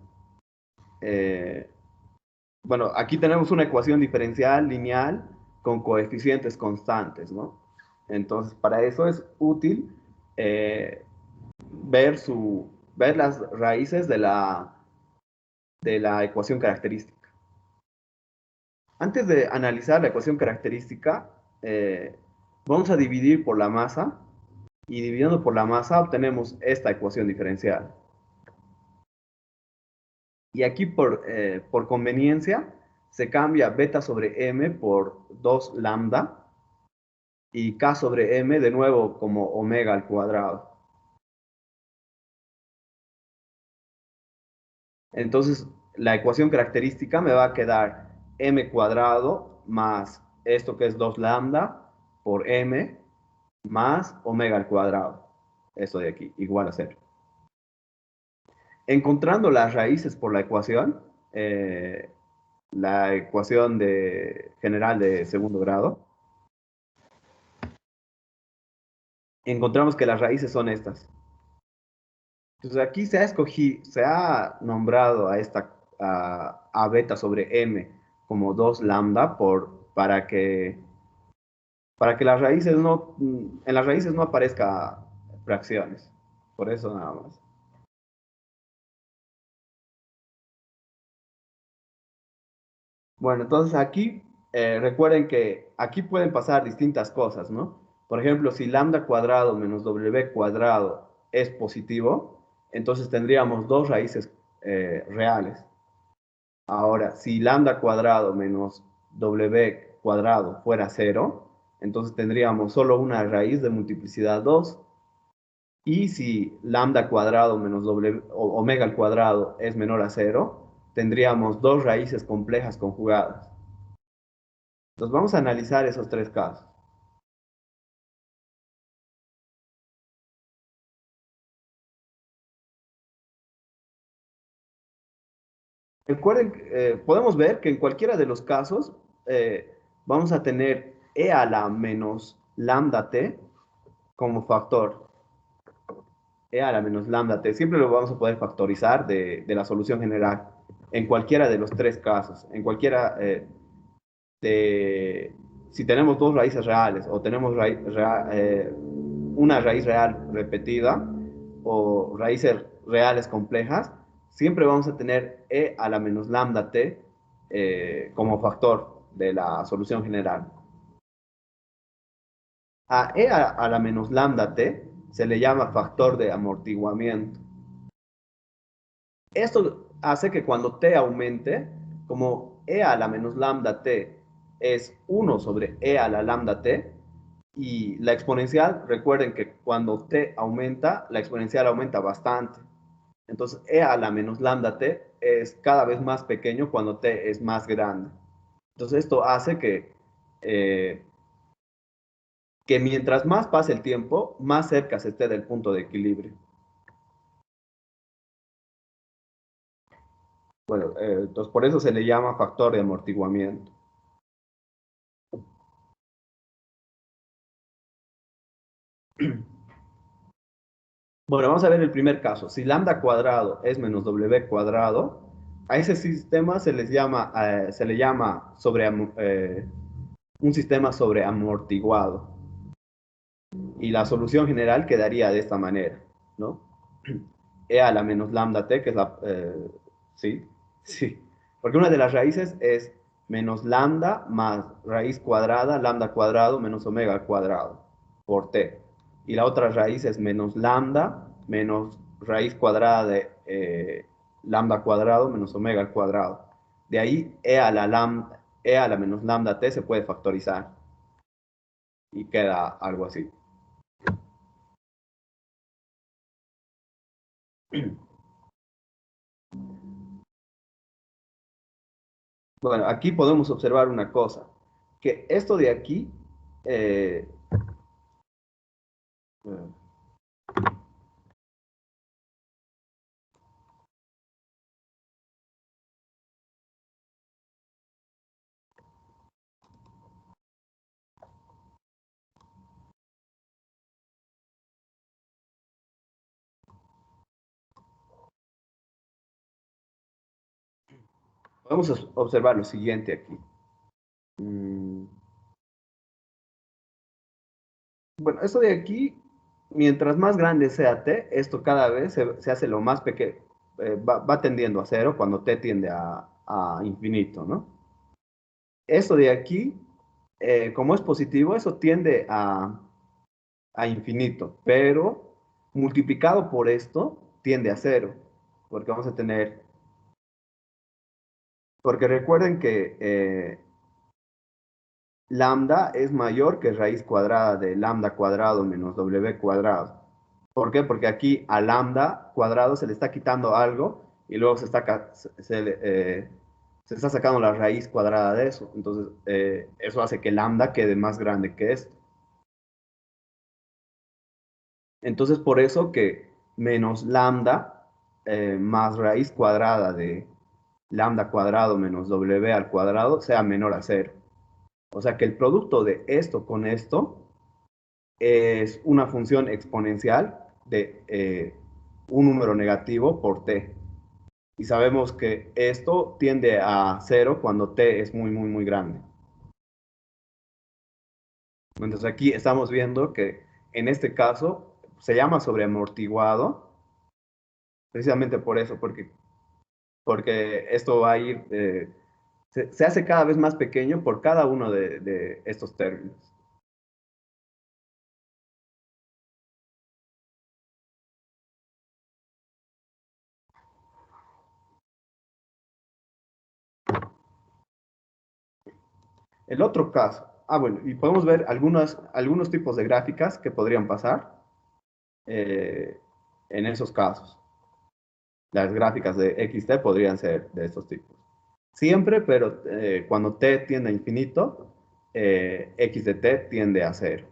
Speaker 1: bueno, aquí tenemos una ecuación diferencial lineal con coeficientes constantes, ¿no? Entonces, para eso es útil eh, ver las raíces de la ecuación característica. Antes de analizar la ecuación característica, vamos a dividir por la masa, y dividiendo por la masa obtenemos esta ecuación diferencial. Y aquí por conveniencia se cambia beta sobre m por 2 lambda y k sobre m de nuevo como omega al cuadrado. Entonces la ecuación característica me va a quedar m cuadrado más esto que es 2 lambda por m más omega al cuadrado. Esto de aquí, igual a 0. Encontrando las raíces por la ecuación general de segundo grado, encontramos que las raíces son estas. Entonces aquí se ha nombrado a beta sobre m como 2 lambda para que en las raíces no aparezca fracciones. Por eso nada más. Bueno, entonces aquí recuerden que aquí pueden pasar distintas cosas, ¿no? Por ejemplo, si lambda cuadrado menos w cuadrado es positivo, entonces tendríamos dos raíces reales. Ahora, si lambda cuadrado menos w cuadrado fuera 0, entonces tendríamos solo una raíz de multiplicidad 2. Y si lambda cuadrado menos omega al cuadrado es menor a 0, tendríamos dos raíces complejas conjugadas. Entonces vamos a analizar esos tres casos. Recuerden, podemos ver que en cualquiera de los casos vamos a tener e a la menos lambda t como factor. E a la menos lambda t. Siempre lo vamos a poder factorizar de la solución general. En cualquiera de los tres casos. En cualquiera si tenemos dos raíces reales o tenemos una raíz real repetida o raíces reales complejas, siempre vamos a tener e a la menos lambda t como factor de la solución general. A e a la menos lambda t se le llama factor de amortiguamiento. Esto hace que cuando t aumente, como e a la menos lambda t es 1 sobre e a la lambda t, y la exponencial, recuerden que cuando t aumenta, la exponencial aumenta bastante. Entonces, e a la menos lambda t es cada vez más pequeño cuando t es más grande. Entonces, esto hace que mientras más pase el tiempo, más cerca se esté del punto de equilibrio. Bueno, entonces por eso se le llama factor de amortiguamiento. Bueno, vamos a ver el primer caso. Si lambda cuadrado es menos w cuadrado, a ese sistema se le llama un sistema sobreamortiguado. Y la solución general quedaría de esta manera, ¿no? E a la menos lambda t, que es la... sí, sí. Porque una de las raíces es menos lambda más raíz cuadrada, lambda cuadrado menos omega al cuadrado, por t. Y la otra raíz es menos lambda menos raíz cuadrada de lambda cuadrado menos omega al cuadrado. De ahí e a la menos lambda t se puede factorizar y queda algo así. Bueno, aquí podemos observar una cosa, que esto de aquí, eh, podemos observar lo siguiente aquí. Mm, Bueno, esto de aquí, mientras más grande sea t, esto cada vez se hace lo más pequeño, va tendiendo a cero cuando t tiende a infinito, ¿no? Esto de aquí, como es positivo, eso tiende a infinito, pero multiplicado por esto tiende a cero, porque vamos a tener, porque recuerden que lambda es mayor que raíz cuadrada de lambda cuadrado menos w cuadrado. ¿Por qué? Porque aquí a lambda cuadrado se le está quitando algo y luego se está sacando la raíz cuadrada de eso. Entonces, eso hace que lambda quede más grande que esto. Entonces, por eso que menos lambda más raíz cuadrada de lambda cuadrado menos w al cuadrado sea menor a cero. O sea que el producto de esto con esto es una función exponencial de un número negativo por t. Y sabemos que esto tiende a cero cuando t es muy, muy, muy grande. Entonces aquí estamos viendo que en este caso se llama sobreamortiguado precisamente por eso, porque esto va a ir, se hace cada vez más pequeño por cada uno de estos términos. El otro caso, bueno, y podemos ver algunos tipos de gráficas que podrían pasar eh, en esos casos. Las gráficas de XT podrían ser de estos tipos. Siempre, pero cuando t tiende a infinito, x de t tiende a cero.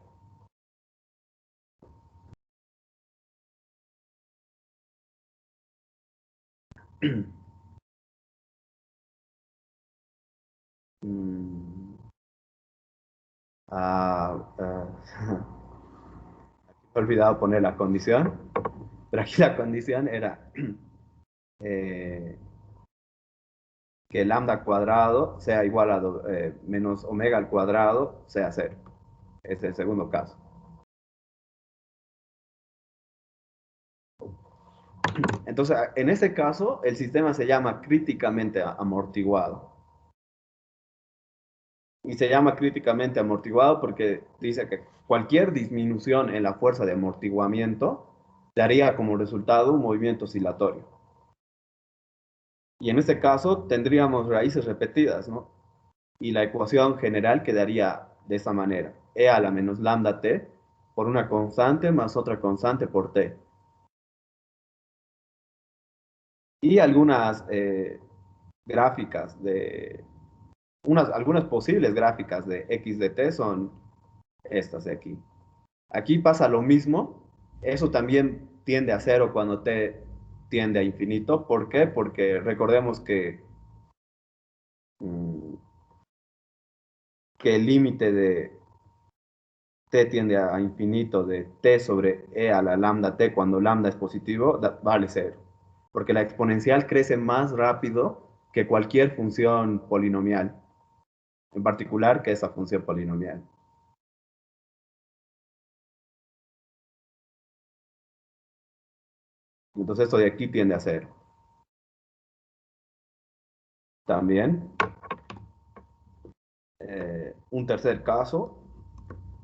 Speaker 1: Mm, ah, he olvidado poner la condición, pero aquí la condición era eh, que lambda cuadrado sea igual a menos omega al cuadrado sea cero. Este es el segundo caso. Entonces, en este caso, el sistema se llama críticamente amortiguado. Y se llama críticamente amortiguado porque dice que cualquier disminución en la fuerza de amortiguamiento daría como resultado un movimiento oscilatorio. Y en este caso tendríamos raíces repetidas, ¿no? Y la ecuación general quedaría de esta manera. E a la menos lambda t por una constante más otra constante por t. Y algunas gráficas algunas posibles gráficas de x de t son estas de aquí. Aquí pasa lo mismo, eso también tiende a cero cuando t tiende a infinito. ¿Por qué? Porque recordemos mm, que el límite de t tiende a infinito de t sobre e a la lambda t cuando lambda es positivo, vale cero. Porque la exponencial crece más rápido que cualquier función polinomial, en particular que esa función polinomial. Entonces esto de aquí tiende a cero. También, un tercer caso,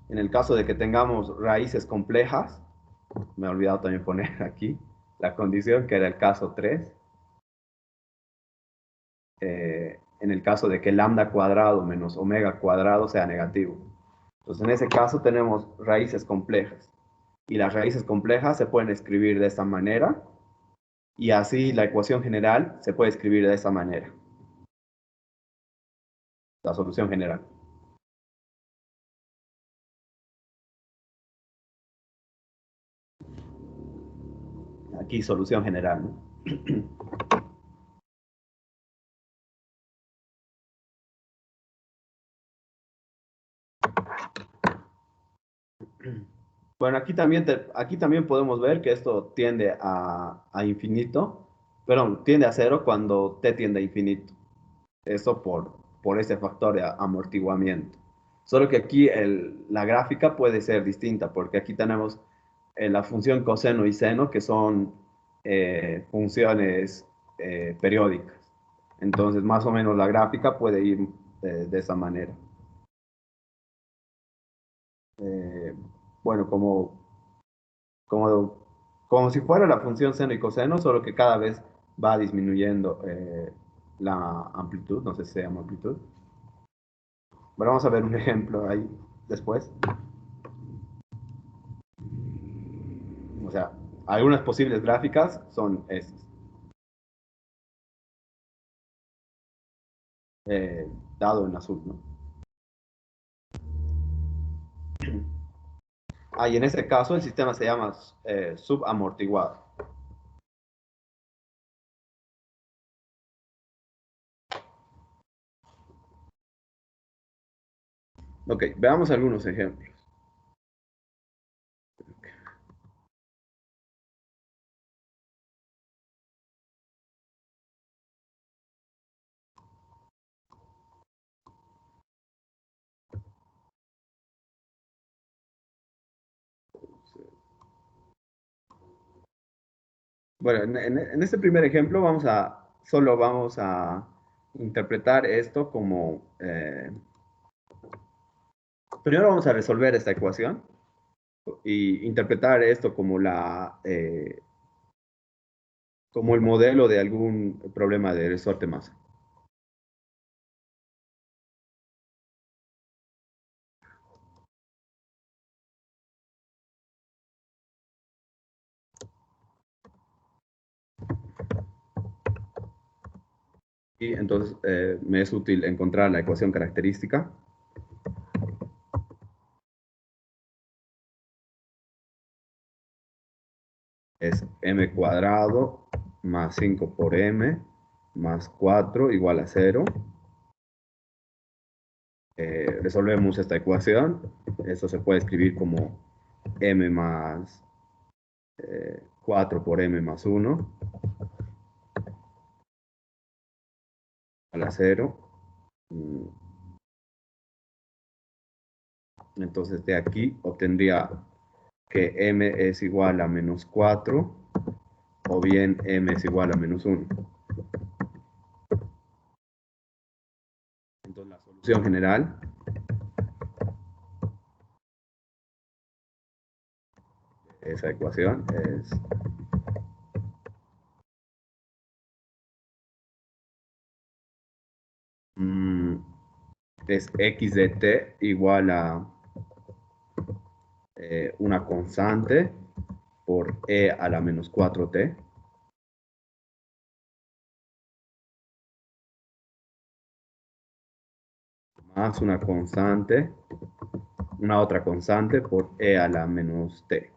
Speaker 1: en el caso de que tengamos raíces complejas, me he olvidado también poner aquí la condición que era el caso 3, en el caso de que lambda cuadrado menos omega cuadrado sea negativo. Entonces, en ese caso tenemos raíces complejas. Y las raíces complejas se pueden escribir de esta manera. Y así la ecuación general se puede escribir de esta manera. La solución general. Aquí solución general, ¿no? Bueno, aquí también podemos ver que esto tiende a infinito, perdón, tiende a cero cuando t tiende a infinito. Eso por ese factor de amortiguamiento. Solo que aquí la gráfica puede ser distinta, porque aquí tenemos la función coseno y seno, que son funciones periódicas. Entonces, más o menos la gráfica puede ir de esa manera. Eh, bueno, como, como si fuera la función seno y coseno, solo que cada vez va disminuyendo la amplitud, no sé si se llama amplitud. Bueno, vamos a ver un ejemplo ahí después. O sea, algunas posibles gráficas son estas. eh, Dado en azul, ¿no? Ah, y en este caso el sistema se llama subamortiguado. Ok, veamos algunos ejemplos. Bueno, en este primer ejemplo solo vamos a interpretar esto como, primero vamos a resolver esta ecuación y interpretar esto como el modelo de algún problema de resorte masa. Y entonces me es útil encontrar la ecuación característica. Es m cuadrado más 5 por m más 4 igual a 0. Resolvemos esta ecuación. Esto se puede escribir como m más 4 por m más 1 a la 0. Entonces de aquí obtendría que m es igual a menos 4 o bien m es igual a menos 1. Entonces la solución general de esa ecuación mm, es x de t igual a una constante por e a la menos 4t más una otra constante por e a la menos t.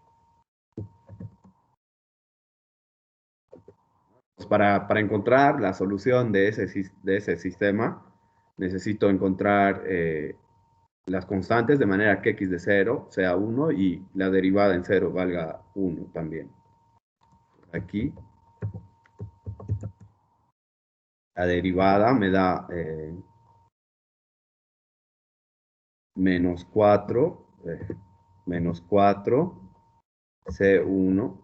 Speaker 1: Pues para encontrar la solución de ese sistema, necesito encontrar las constantes de manera que x de 0 sea 1 y la derivada en 0 valga 1 también. Aquí la derivada me da menos 4, menos 4 C1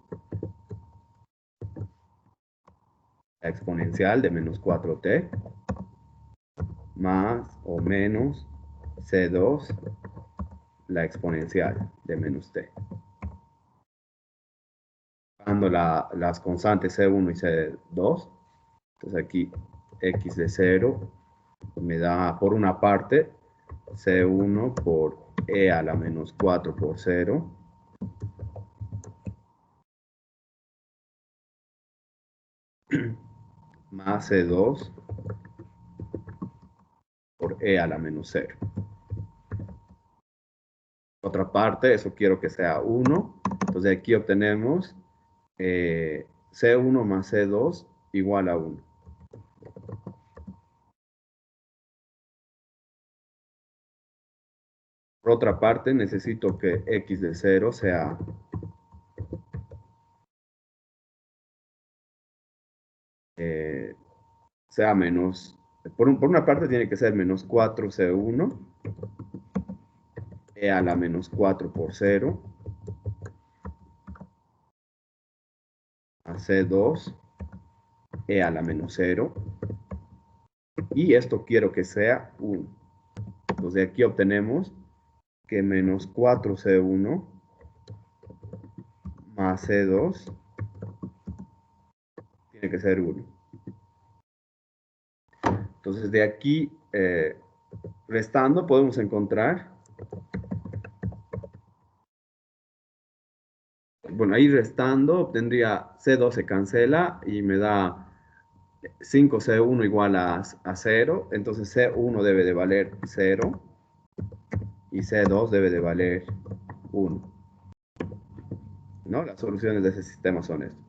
Speaker 1: la exponencial de menos 4t más o menos C2, la exponencial de menos t. Dando las constantes C1 y C2, entonces aquí x de 0 me da por una parte C1 por e a la menos 4 por 0 más C2 por e a la menos 0. Otra parte, eso quiero que sea 1. Entonces aquí obtenemos C1 más C2 igual a 1. Por otra parte, necesito que x de 0 sea menos, por una parte tiene que ser menos 4C1, e a la menos 4 por 0, a C2, e a la menos 0, y esto quiero que sea 1. Entonces aquí obtenemos que menos 4C1 más C2 tiene que ser 1. Entonces de aquí, restando, podemos encontrar, bueno, ahí restando obtendría C2 se cancela y me da 5C1 igual a 0, entonces C1 debe de valer 0 y C2 debe de valer 1. ¿No? Las soluciones de ese sistema son esto.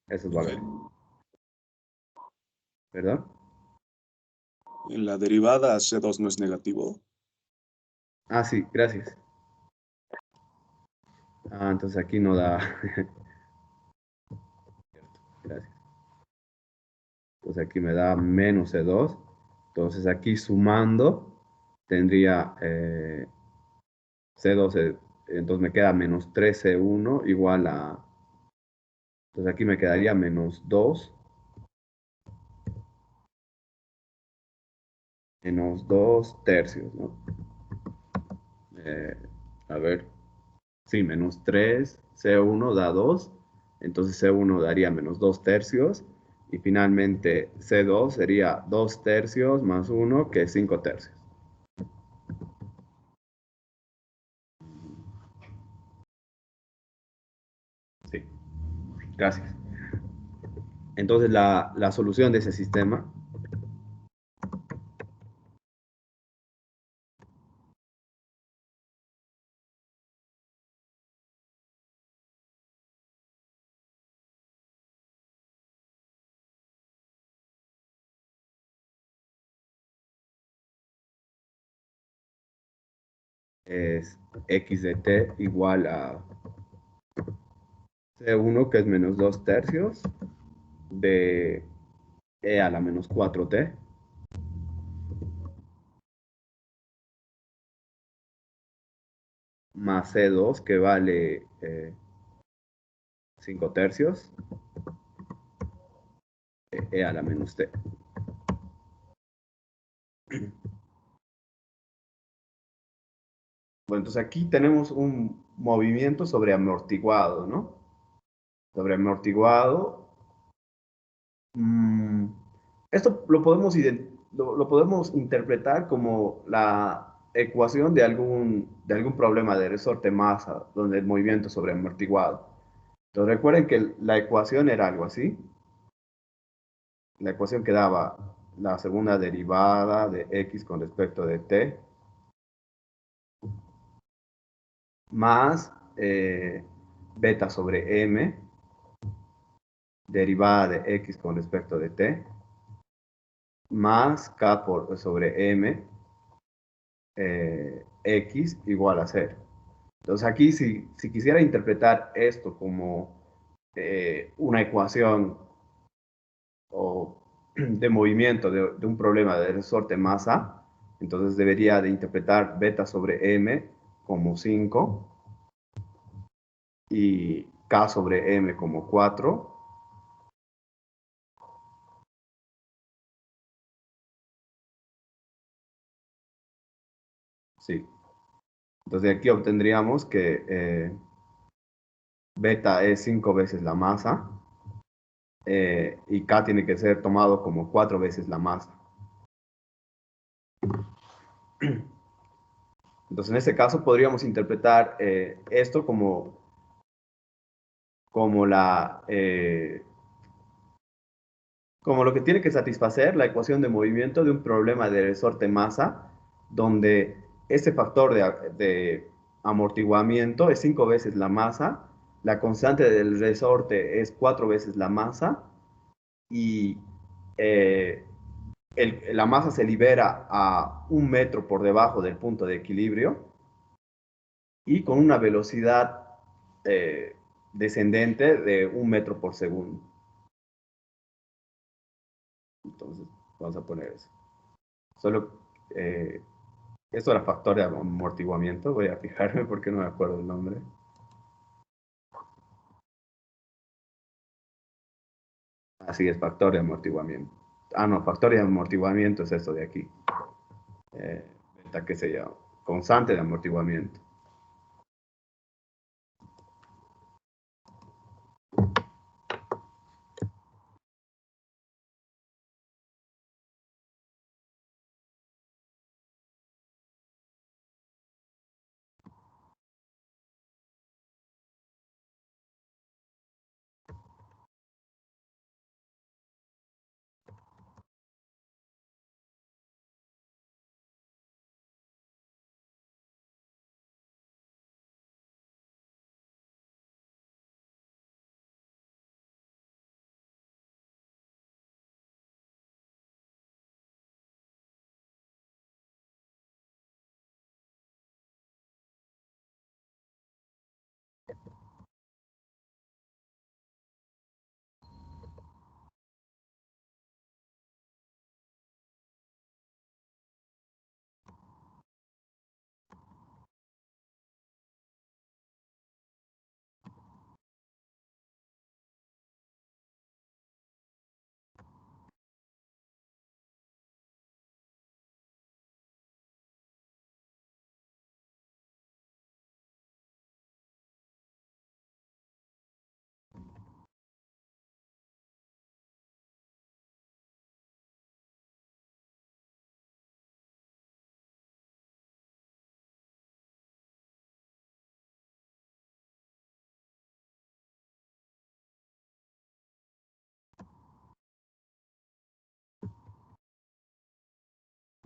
Speaker 1: Esos
Speaker 3: Ok.
Speaker 1: valores. ¿Verdad?
Speaker 3: En la derivada C2 no es negativo.
Speaker 1: Ah, sí, gracias. Ah, entonces aquí no da. Gracias. Entonces aquí me da menos C2. Entonces aquí sumando tendría C2, entonces me queda menos 3C1 igual a... Entonces aquí me quedaría menos 2 tercios, ¿no? Eh, a ver, sí, menos 3, C1 da 2, entonces C1 daría menos 2 tercios, y finalmente C2 sería 2 tercios más 1, que es 5 tercios. Sí, gracias. Entonces la solución de ese sistema es x de t igual a C1, que es menos 2 tercios, de e a la menos 4t, más C2, que vale 5 tercios, de e a la menos t. Bueno, entonces aquí tenemos un movimiento sobre amortiguado, ¿no? Sobre amortiguado. Mm, esto lo podemos interpretar como la ecuación de algún problema de resorte masa, donde el movimiento sobre amortiguado. Entonces recuerden que la ecuación era algo así. La ecuación que daba la segunda derivada de x con respecto de t, más beta sobre m, derivada de x con respecto de t, más k sobre m, x igual a 0. Entonces aquí si quisiera interpretar esto como una ecuación o de movimiento de un problema de resorte masa, entonces debería de interpretar beta sobre m como 5 y k sobre m como 4, Sí. Entonces aquí obtendríamos que beta es 5 veces la masa y K tiene que ser tomado como 4 veces la masa. Entonces en este caso podríamos interpretar esto como como lo que tiene que satisfacer la ecuación de movimiento de un problema de resorte-masa, donde este factor de amortiguamiento es 5 veces la masa, la constante del resorte es 4 veces la masa, y eh, la masa se libera a 1 metro por debajo del punto de equilibrio y con una velocidad eh, descendente de 1 metro por segundo. Entonces, vamos a poner eso. Solo, esto era factor de amortiguamiento, voy a fijarme porque no me acuerdo el nombre. Así es, factor de amortiguamiento. Ah, no, factor de amortiguamiento es esto de aquí. Beta, ¿qué se llama? Constante de amortiguamiento.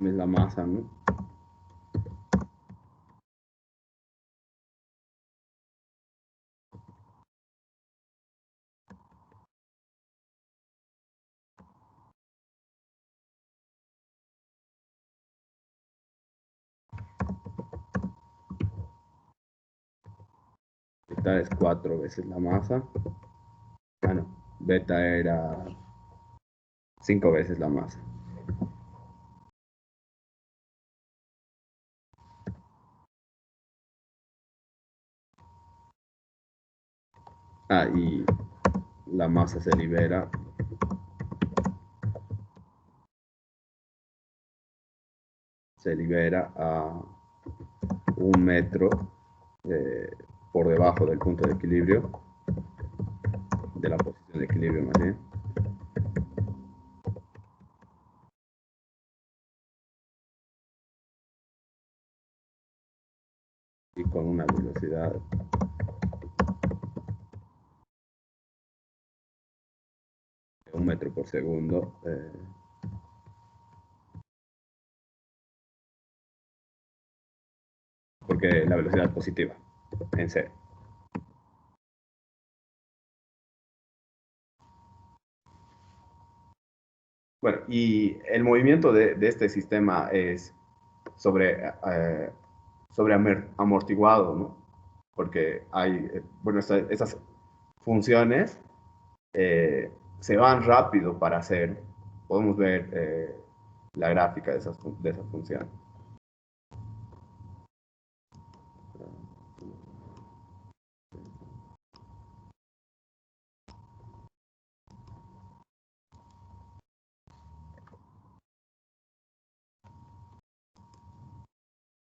Speaker 1: Es la masa, ¿no? Beta es 4 veces la masa. Ah, no. Beta era 5 veces la masa. Ah, y la masa se libera a 1 metro por debajo del punto de equilibrio, de la posición de equilibrio más bien. Y con una velocidad de 1 metro por segundo. Porque la velocidad es positiva en C. Bueno, y el movimiento de este sistema es sobre amortiguado, ¿no? Porque hay, bueno, esas funciones se van rápido para hacer. Podemos ver la gráfica de esas funciones.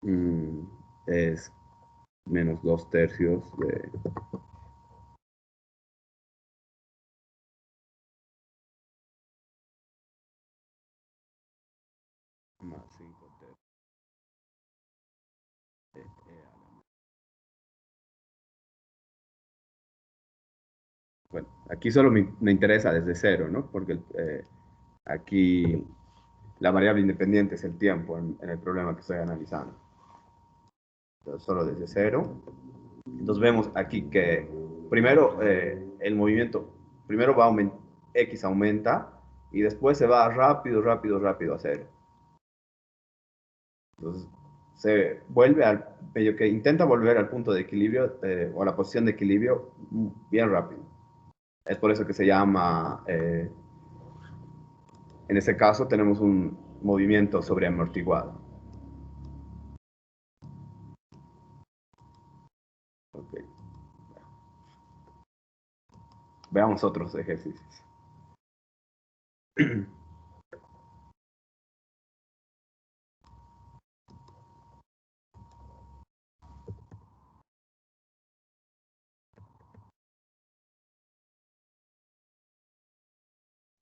Speaker 1: mm, es menos 2/3 de más 5/3 de E a la... Bueno, aquí solo me interesa desde cero, ¿no? Porque aquí la variable independiente es el tiempo en el problema que estoy analizando. Entonces, solo desde cero. Entonces vemos aquí que primero el movimiento, primero va X aumenta y después se va rápido, rápido, rápido a cero. Entonces se vuelve al, medio que intenta volver al punto de equilibrio o a la posición de equilibrio bien rápido. Es por eso que se llama, en este caso tenemos un movimiento sobreamortiguado. Okay. Veamos otros ejercicios.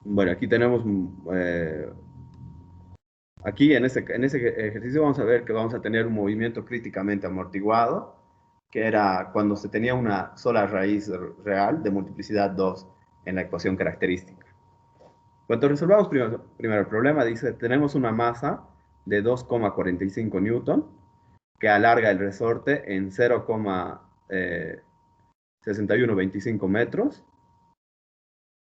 Speaker 1: Bueno, aquí tenemos, aquí en ese ejercicio vamos a ver que vamos a tener un movimiento críticamente amortiguado, que era cuando se tenía una sola raíz real de multiplicidad 2 en la ecuación característica. Cuando resolvamos primero el problema, dice, tenemos una masa de 2,45 newton que alarga el resorte en 0,6125 metros.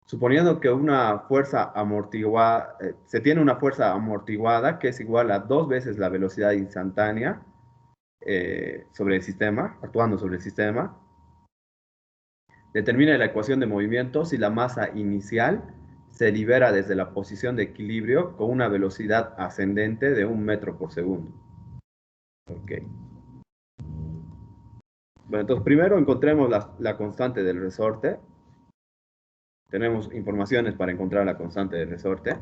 Speaker 1: Suponiendo que una fuerza amortiguada, se tiene una fuerza amortiguada que es igual a 2 veces la velocidad instantánea sobre el sistema, actuando sobre el sistema, determina la ecuación de movimiento si la masa inicial se libera desde la posición de equilibrio con una velocidad ascendente de 1 metro por segundo. Ok. Bueno, entonces primero encontremos la constante del resorte. Tenemos informaciones para encontrar la constante del resorte.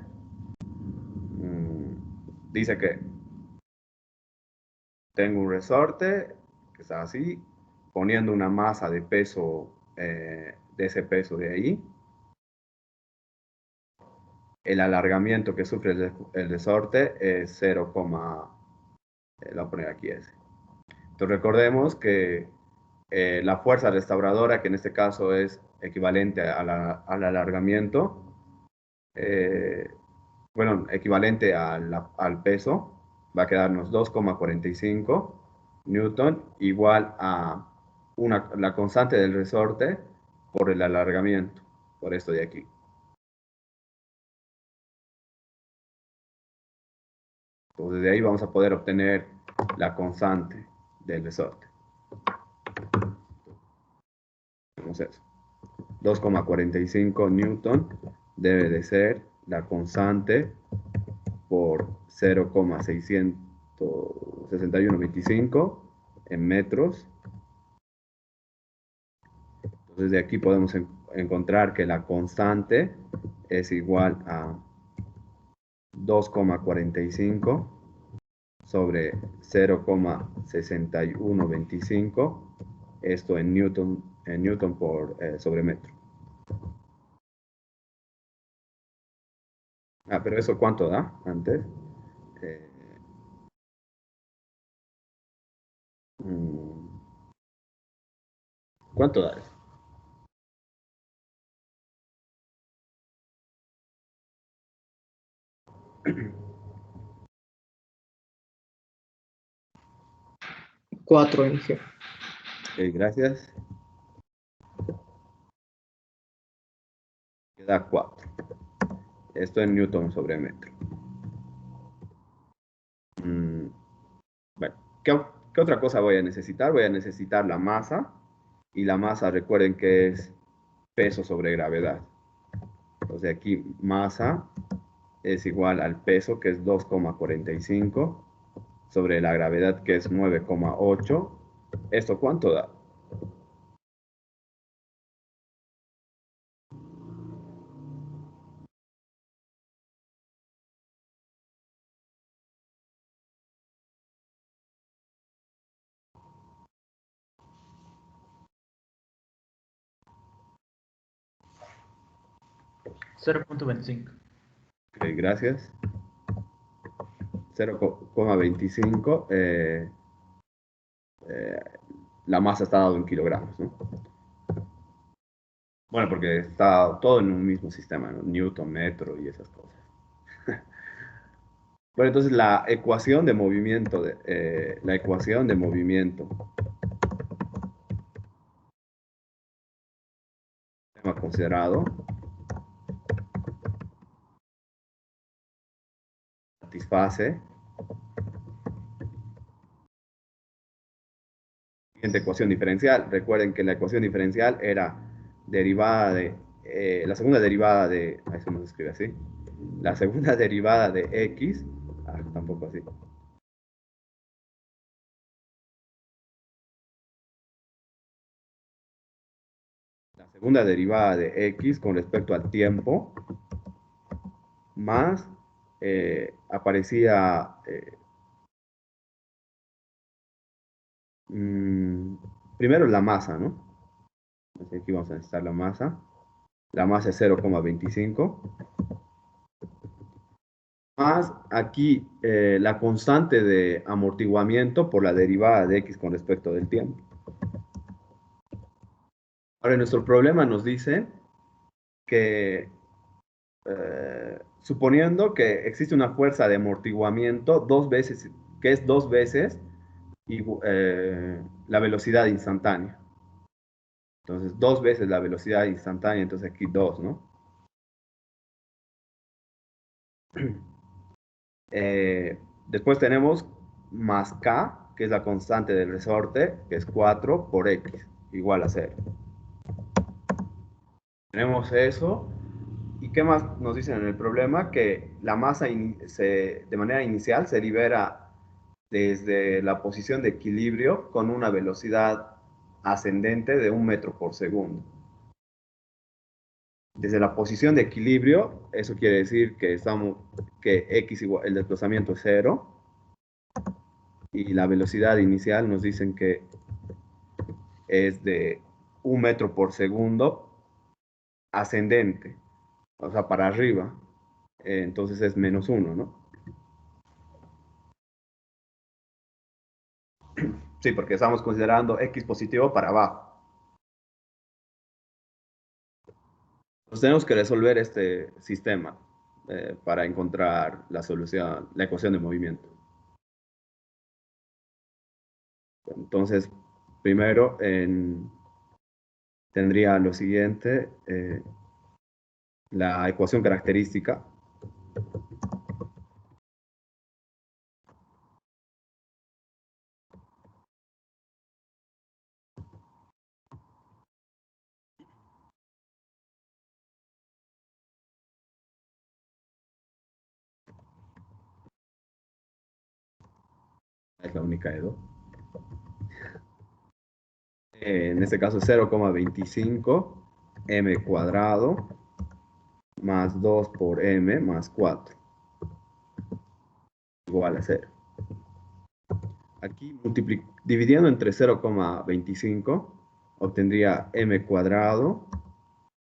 Speaker 1: Dice que tengo un resorte que está así, poniendo una masa de peso, de ese peso de ahí. El alargamiento que sufre el resorte es 0, lo voy a poner aquí ese. Entonces recordemos que la fuerza restauradora, que en este caso es equivalente al alargamiento, eh, bueno, equivalente al peso, va a quedarnos 2,45 newton igual a la constante del resorte por el alargamiento, por esto de aquí. Entonces de ahí vamos a poder obtener la constante del resorte. Vamos a eso. 2,45 newton debe de ser la constante por 0,6125 en metros. Entonces de aquí podemos encontrar que la constante es igual a 2,45 sobre 0,6125, esto en Newton por sobre metro. Ah, pero eso ¿cuánto da antes? Eh, mm, ¿Cuánto da eso?
Speaker 4: Cuatro, Inge.
Speaker 1: Ok, gracias. Queda 4. Esto en Newton sobre metro. Mm, bueno, ¿qué otra cosa voy a necesitar? Voy a necesitar la masa. Y la masa, recuerden que es peso sobre gravedad. Entonces aquí masa es igual al peso, que es 2,45, sobre la gravedad, que es 9,8. ¿Esto cuánto da?
Speaker 4: 0.25.
Speaker 1: Ok, gracias. 0,25. La masa está dado en kilogramos, ¿no? Bueno, porque está todo en un mismo sistema, ¿no? Newton, metro y esas cosas. Bueno, entonces la ecuación de movimiento, tema considerado, satisface siguiente ecuación diferencial. Recuerden que la ecuación diferencial era derivada de, la segunda derivada de, eso no se escribe así, la segunda derivada de x, tampoco así. La segunda derivada de x con respecto al tiempo, más aparecía, primero la masa, ¿no? Entonces aquí vamos a necesitar la masa. La masa es 0,25. Más aquí la constante de amortiguamiento por la derivada de x con respecto del tiempo. Ahora, en nuestro problema nos dice que, suponiendo que existe una fuerza de amortiguamiento dos veces, que es dos veces la velocidad instantánea. Entonces, dos veces la velocidad instantánea, entonces aquí dos, ¿no? Después tenemos más k, que es la constante del resorte, que es 4 por x, igual a 0. Tenemos eso. ¿Y qué más nos dicen en el problema? Que la masa de manera inicial se libera desde la posición de equilibrio con una velocidad ascendente de 1 metro por segundo. Desde la posición de equilibrio, eso quiere decir que x igual, el desplazamiento es 0, y la velocidad inicial nos dicen que es de 1 metro por segundo ascendente, o sea, para arriba. Entonces es menos 1, ¿no? Sí, porque estamos considerando x positivo para abajo. Entonces tenemos que resolver este sistema para encontrar la solución, la ecuación de movimiento. Entonces, primero tendría lo siguiente, la ecuación característica. Es la única de 2. En este caso 0,25 m cuadrado más 2 por m más 4 igual a 0. Aquí dividiendo entre 0,25 obtendría m cuadrado.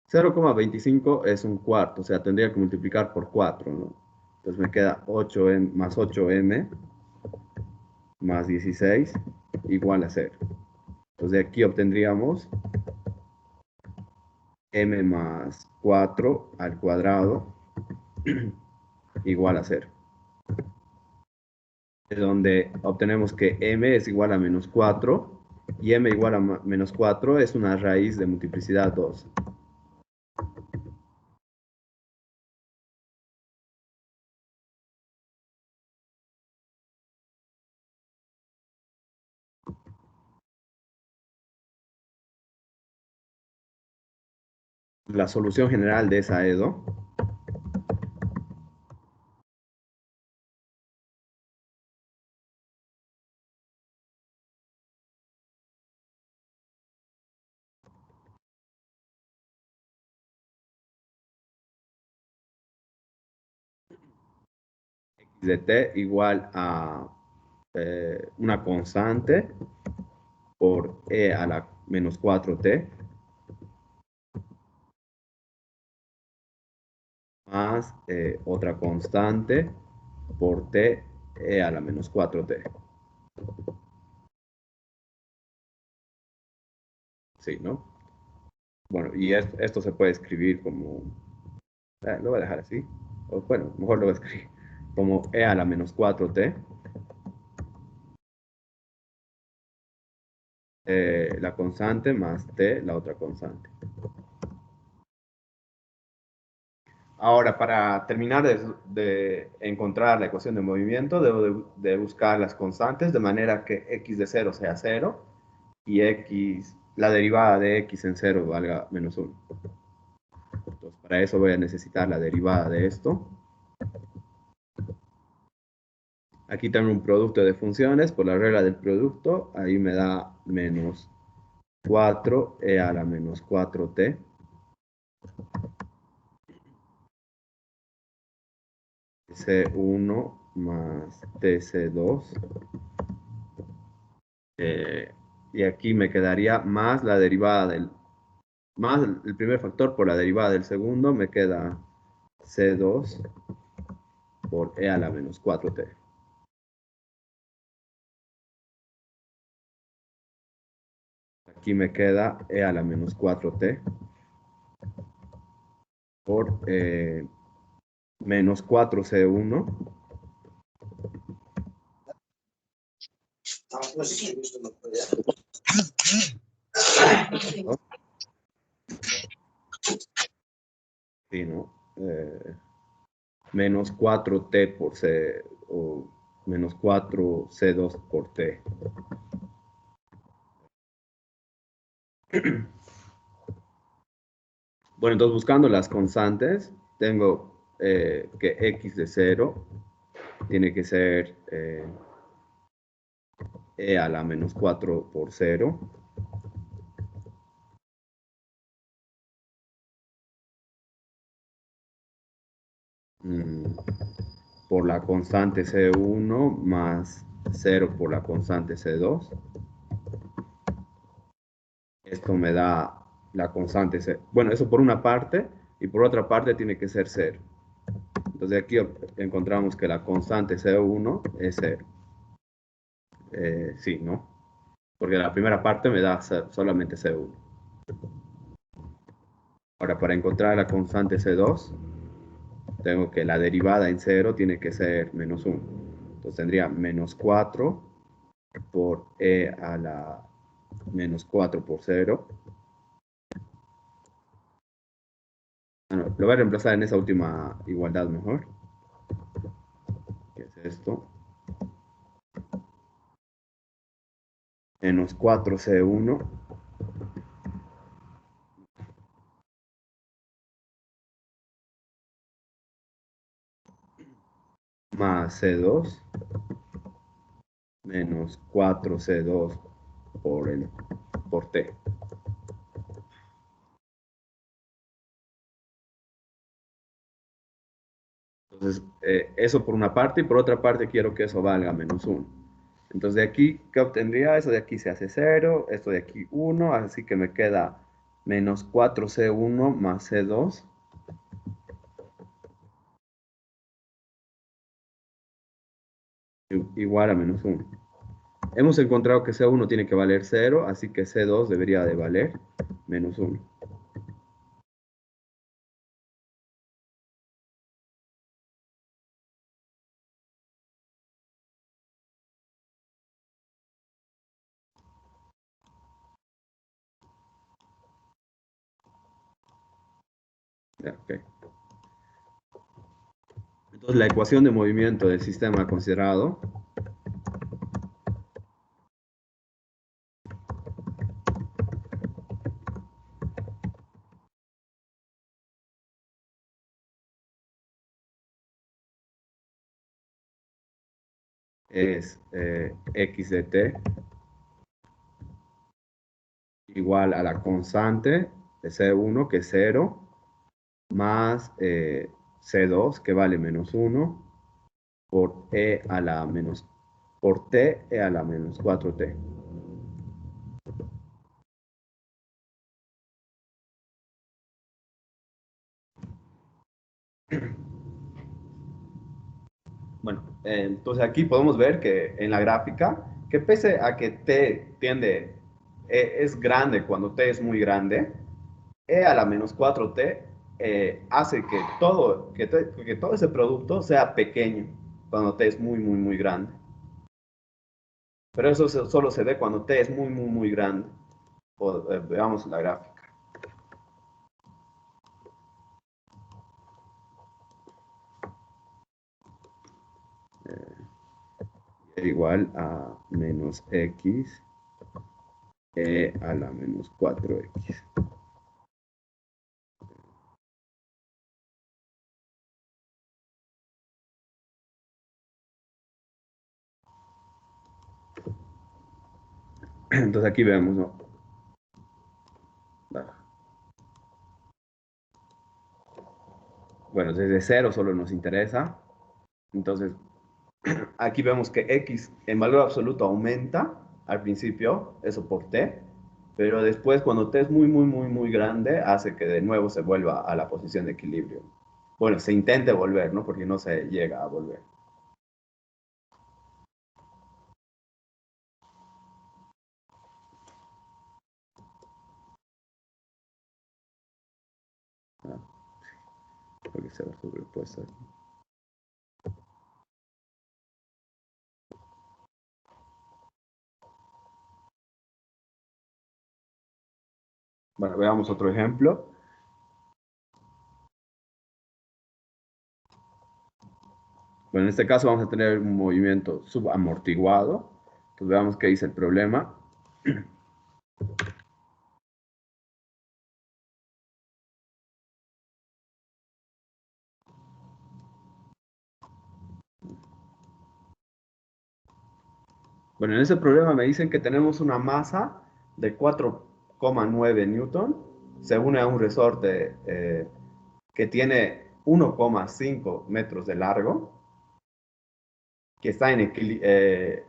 Speaker 1: 0,25 es un cuarto, o sea, tendría que multiplicar por 4, ¿no? Entonces me queda 8m más 8m más 16 igual a 0. Entonces de aquí obtendríamos m más 4 al cuadrado igual a 0. De donde obtenemos que m es igual a menos 4 y m igual a menos 4 es una raíz de multiplicidad 2. La solución general de esa EDO de t igual a una constante por e a la menos 4t más otra constante por t e a la menos 4t. Sí, ¿no? Bueno, y esto se puede escribir como, lo voy a dejar así, o bueno, mejor lo voy a escribir como e a la menos 4t, la constante más t, la otra constante. Ahora, para terminar de encontrar la ecuación de movimiento, debo de buscar las constantes de manera que x de 0 sea 0 y x, la derivada de x en 0 valga menos 1. Entonces, para eso voy a necesitar la derivada de esto. Aquí tengo un producto de funciones por la regla del producto. Ahí me da menos 4e a la menos 4t. C1 más TC2. Y aquí me quedaría más la derivada del, más el primer factor por la derivada del segundo, me queda C2 por e a la menos 4t. Aquí me queda e a la menos 4t por menos 4c1 ¿no? Sí, ¿no? Menos 4t por c, o menos 4c2 por t. Bueno, entonces buscando las constantes, tengo que x de 0 tiene que ser e a la menos 4 por 0. Por la constante C1 más 0 por la constante C2. Esto me da la constante C. Bueno, eso por una parte, y por otra parte tiene que ser 0. Entonces aquí encontramos que la constante C1 es 0. Sí, ¿no? Porque la primera parte me da solamente C1. Ahora, para encontrar la constante C2, tengo que la derivada en 0 tiene que ser menos 1. Entonces tendría menos 4 por e a la menos 4 por 0. Bueno, lo voy a reemplazar en esa última igualdad mejor. ¿Qué es esto? Menos 4c1 más c2 menos 4c2 por t. Entonces, eso por una parte, y por otra parte quiero que eso valga menos 1. Entonces, de aquí, ¿qué obtendría? Eso de aquí se hace 0, esto de aquí 1, así que me queda menos 4c1 más c2 igual a menos 1. Hemos encontrado que C1 tiene que valer 0, así que C2 debería de valer menos 1. Okay. Entonces, la ecuación de movimiento del sistema considerado es x de t igual a la constante de C1, que es 0, más C2, que vale menos 1, por e a la menos, por t e a la menos 4t. Bueno, entonces aquí podemos ver que en la gráfica, que pese a que t es grande cuando t es muy grande, e a la menos 4t hace que todo ese producto sea pequeño cuando t es muy, muy, muy grande. Pero eso solo se ve cuando t es muy, muy, muy grande. Veamos la gráfica. Igual a menos x a la menos 4x. Entonces aquí vemos, ¿no? Bueno, desde 0 solo nos interesa. Entonces, aquí vemos que x en valor absoluto aumenta al principio, eso por t, pero después cuando t es muy, muy, muy, muy grande, hace que de nuevo se vuelva a la posición de equilibrio. Bueno, se intente volver, ¿no? Porque no se llega a volver. Porque se va sobrepuesto aquí. Bueno, veamos otro ejemplo. Bueno, en este caso vamos a tener un movimiento subamortiguado. Entonces veamos qué dice el problema. Bueno, en ese problema me dicen que tenemos una masa de 4,9 newton, se une a un resorte que tiene 1,5 metros de largo, que está en equilibrio.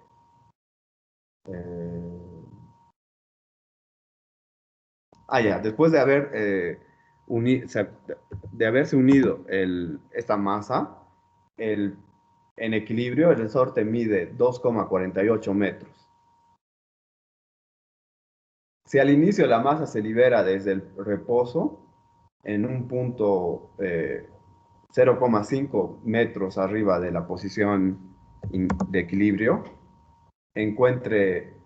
Speaker 1: Ya, después de de haberse unido esta masa, en equilibrio, el resorte mide 2,48 metros. Si al inicio la masa se libera desde el reposo, en un punto 0,5 metros arriba de la posición de equilibrio, encuentre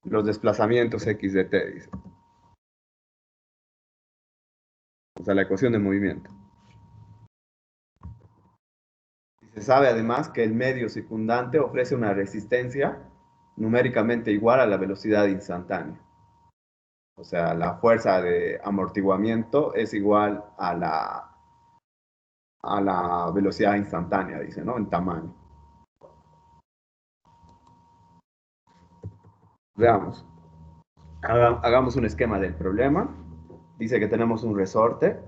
Speaker 1: los desplazamientos x de t, dice. O sea, la ecuación de movimiento. Y se sabe además que el medio circundante ofrece una resistencia numéricamente igual a la velocidad instantánea. O sea, la fuerza de amortiguamiento es igual a la velocidad instantánea, dice, ¿no? En tamaño. Veamos. Hagamos un esquema del problema. Dice que tenemos un resorte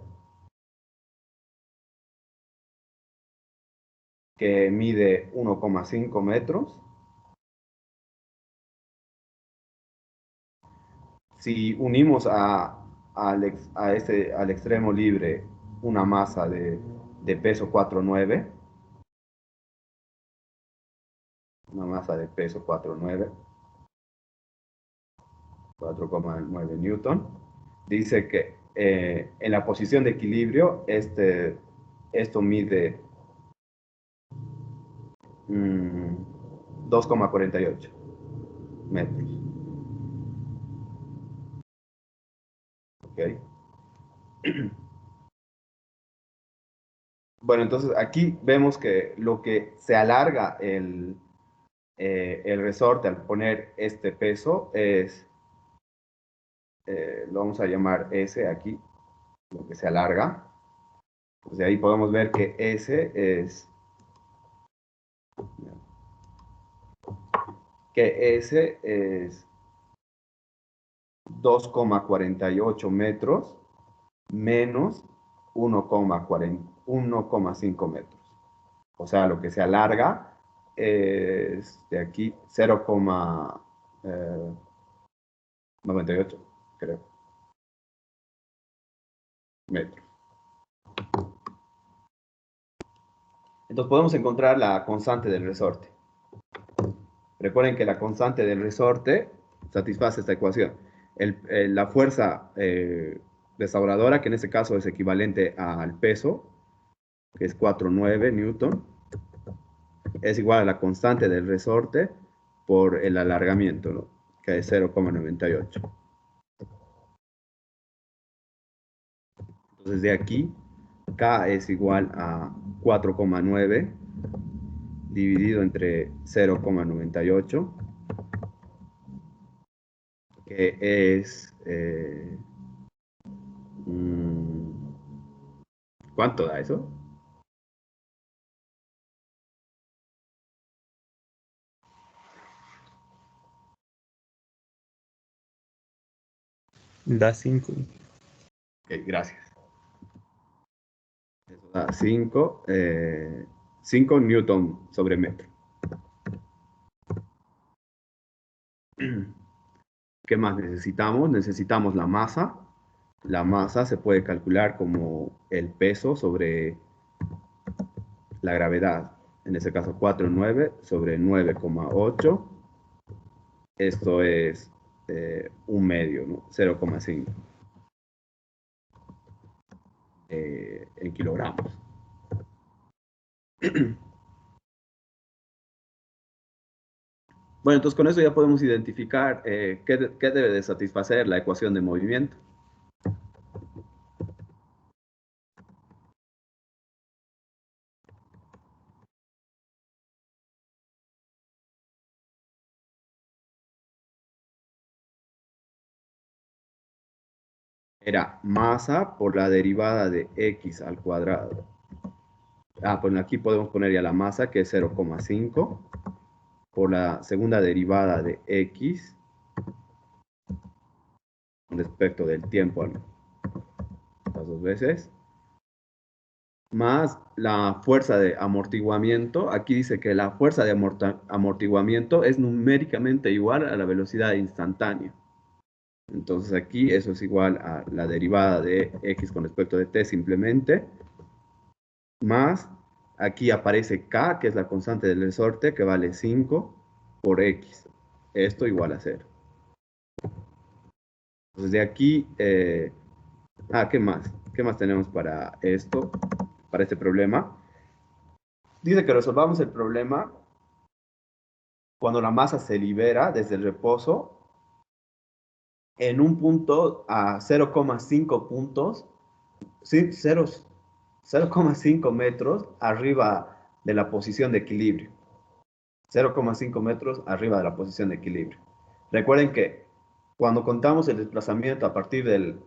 Speaker 1: que mide 1,5 metros. Si unimos al extremo libre una masa de peso 4,9, una masa de peso 4,9 newton, dice que en la posición de equilibrio esto mide 2,48 metros. ¿Okay? Bueno, entonces aquí vemos que lo que se alarga el resorte al poner este peso es, lo vamos a llamar S aquí, lo que se alarga. Entonces ahí podemos ver que S es 2,48 metros menos 1,5 metros. O sea, lo que se alarga es de aquí 0,98, creo, metros. Entonces podemos encontrar la constante del resorte. Recuerden que la constante del resorte satisface esta ecuación. La fuerza restauradora, que en este caso es equivalente al peso, que es 4,9 newton, es igual a la constante del resorte por el alargamiento, ¿no? Que es 0,98. Entonces de aquí, K es igual a 4,9 dividido entre 0,98, que es... ¿cuánto da eso?
Speaker 5: Da 5.
Speaker 1: Ok, gracias. Eso da 5 newton sobre metro. ¿Qué más necesitamos? Necesitamos la masa. La masa se puede calcular como el peso sobre la gravedad. En este caso 4,9 sobre 9,8. Esto es un medio, ¿no? 0,5 en kilogramos. Bueno, entonces con eso ya podemos identificar qué debe de satisfacer la ecuación de movimiento. Era masa por la derivada de x al cuadrado. Pues aquí podemos poner ya la masa, que es 0,5, por la segunda derivada de x con respecto del tiempo, las dos veces, más la fuerza de amortiguamiento. Aquí dice que la fuerza de amortiguamiento es numéricamente igual a la velocidad instantánea. Entonces aquí eso es igual a la derivada de x con respecto de t simplemente, más aquí aparece k, que es la constante del resorte, que vale 5 por x. Esto igual a 0. Entonces de aquí, ¿qué más? ¿Qué más tenemos para esto, para este problema? Dice que resolvamos el problema cuando la masa se libera desde el reposo en un punto a 0,5 puntos, sí, 0,5 metros arriba de la posición de equilibrio. 0,5 metros arriba de la posición de equilibrio. Recuerden que cuando contamos el desplazamiento a partir de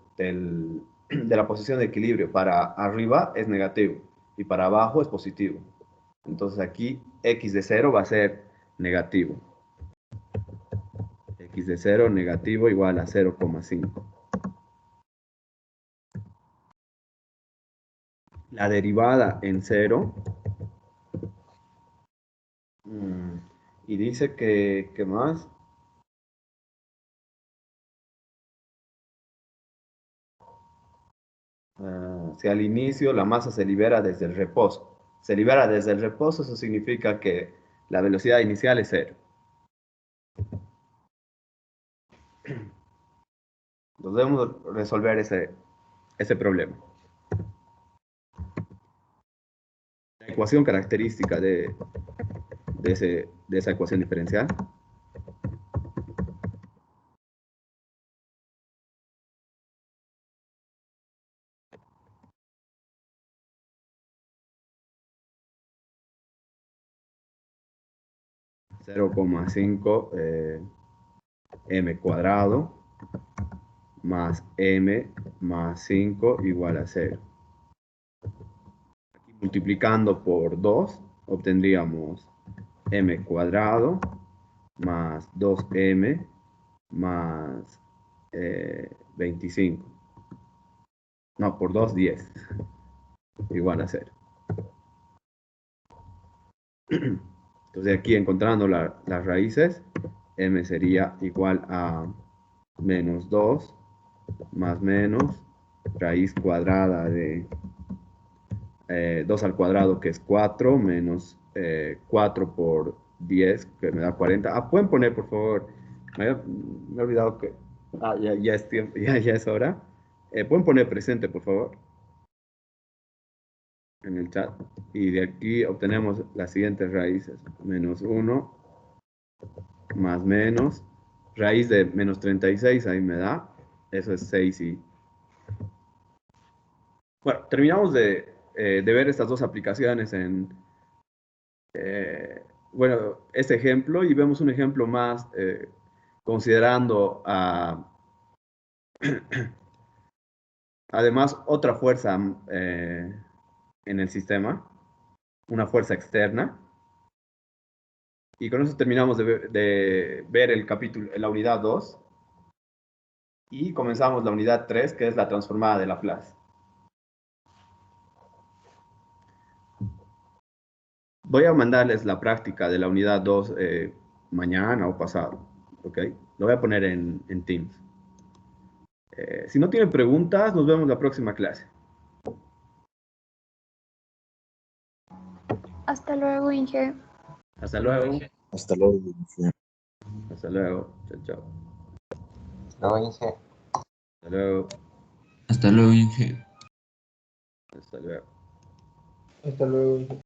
Speaker 1: la posición de equilibrio para arriba es negativo y para abajo es positivo. Entonces aquí x de 0 va a ser negativo. X de 0 negativo igual a 0,5. La derivada en 0. Y dice que, ¿qué más? Si al inicio la masa se libera desde el reposo. Se libera desde el reposo, eso significa que la velocidad inicial es 0. Entonces debemos resolver ese problema. La ecuación característica de esa ecuación diferencial. Es 0,5 m cuadrado más m más 5 igual a 0. Aquí multiplicando por 2 obtendríamos m cuadrado más 2m más 25. No, por 2, 10. Igual a 0. Entonces aquí encontrando las raíces, m sería igual a menos 2 más menos raíz cuadrada de 2 al cuadrado, que es 4, menos 4 por 10, que me da 40. Ah, pueden poner, por favor. Me he olvidado que... Ah, ya es tiempo, ya es hora. Pueden poner presente, por favor, en el chat. Y de aquí obtenemos las siguientes raíces. Menos 1, más menos. Raíz de menos 36, ahí me da. Eso es 6 y... Bueno, terminamos de ver estas dos aplicaciones en... bueno, este ejemplo, y vemos un ejemplo más considerando además otra fuerza en el sistema, una fuerza externa. Y con eso terminamos de ver el capítulo, la unidad 2, y comenzamos la unidad 3, que es la transformada de Laplace. Voy a mandarles la práctica de la unidad 2 mañana o pasado, ¿ok? Lo voy a poner en Teams. Si no tienen preguntas, nos vemos la próxima clase.
Speaker 2: Hasta luego, Inge.
Speaker 1: Hasta luego.
Speaker 3: Hasta luego. Inge.
Speaker 1: Hasta luego. Chao, chao.
Speaker 5: Luego, Inge.
Speaker 1: Hasta luego.
Speaker 6: Hasta luego, Inge.
Speaker 1: Hasta luego.
Speaker 4: Hasta luego.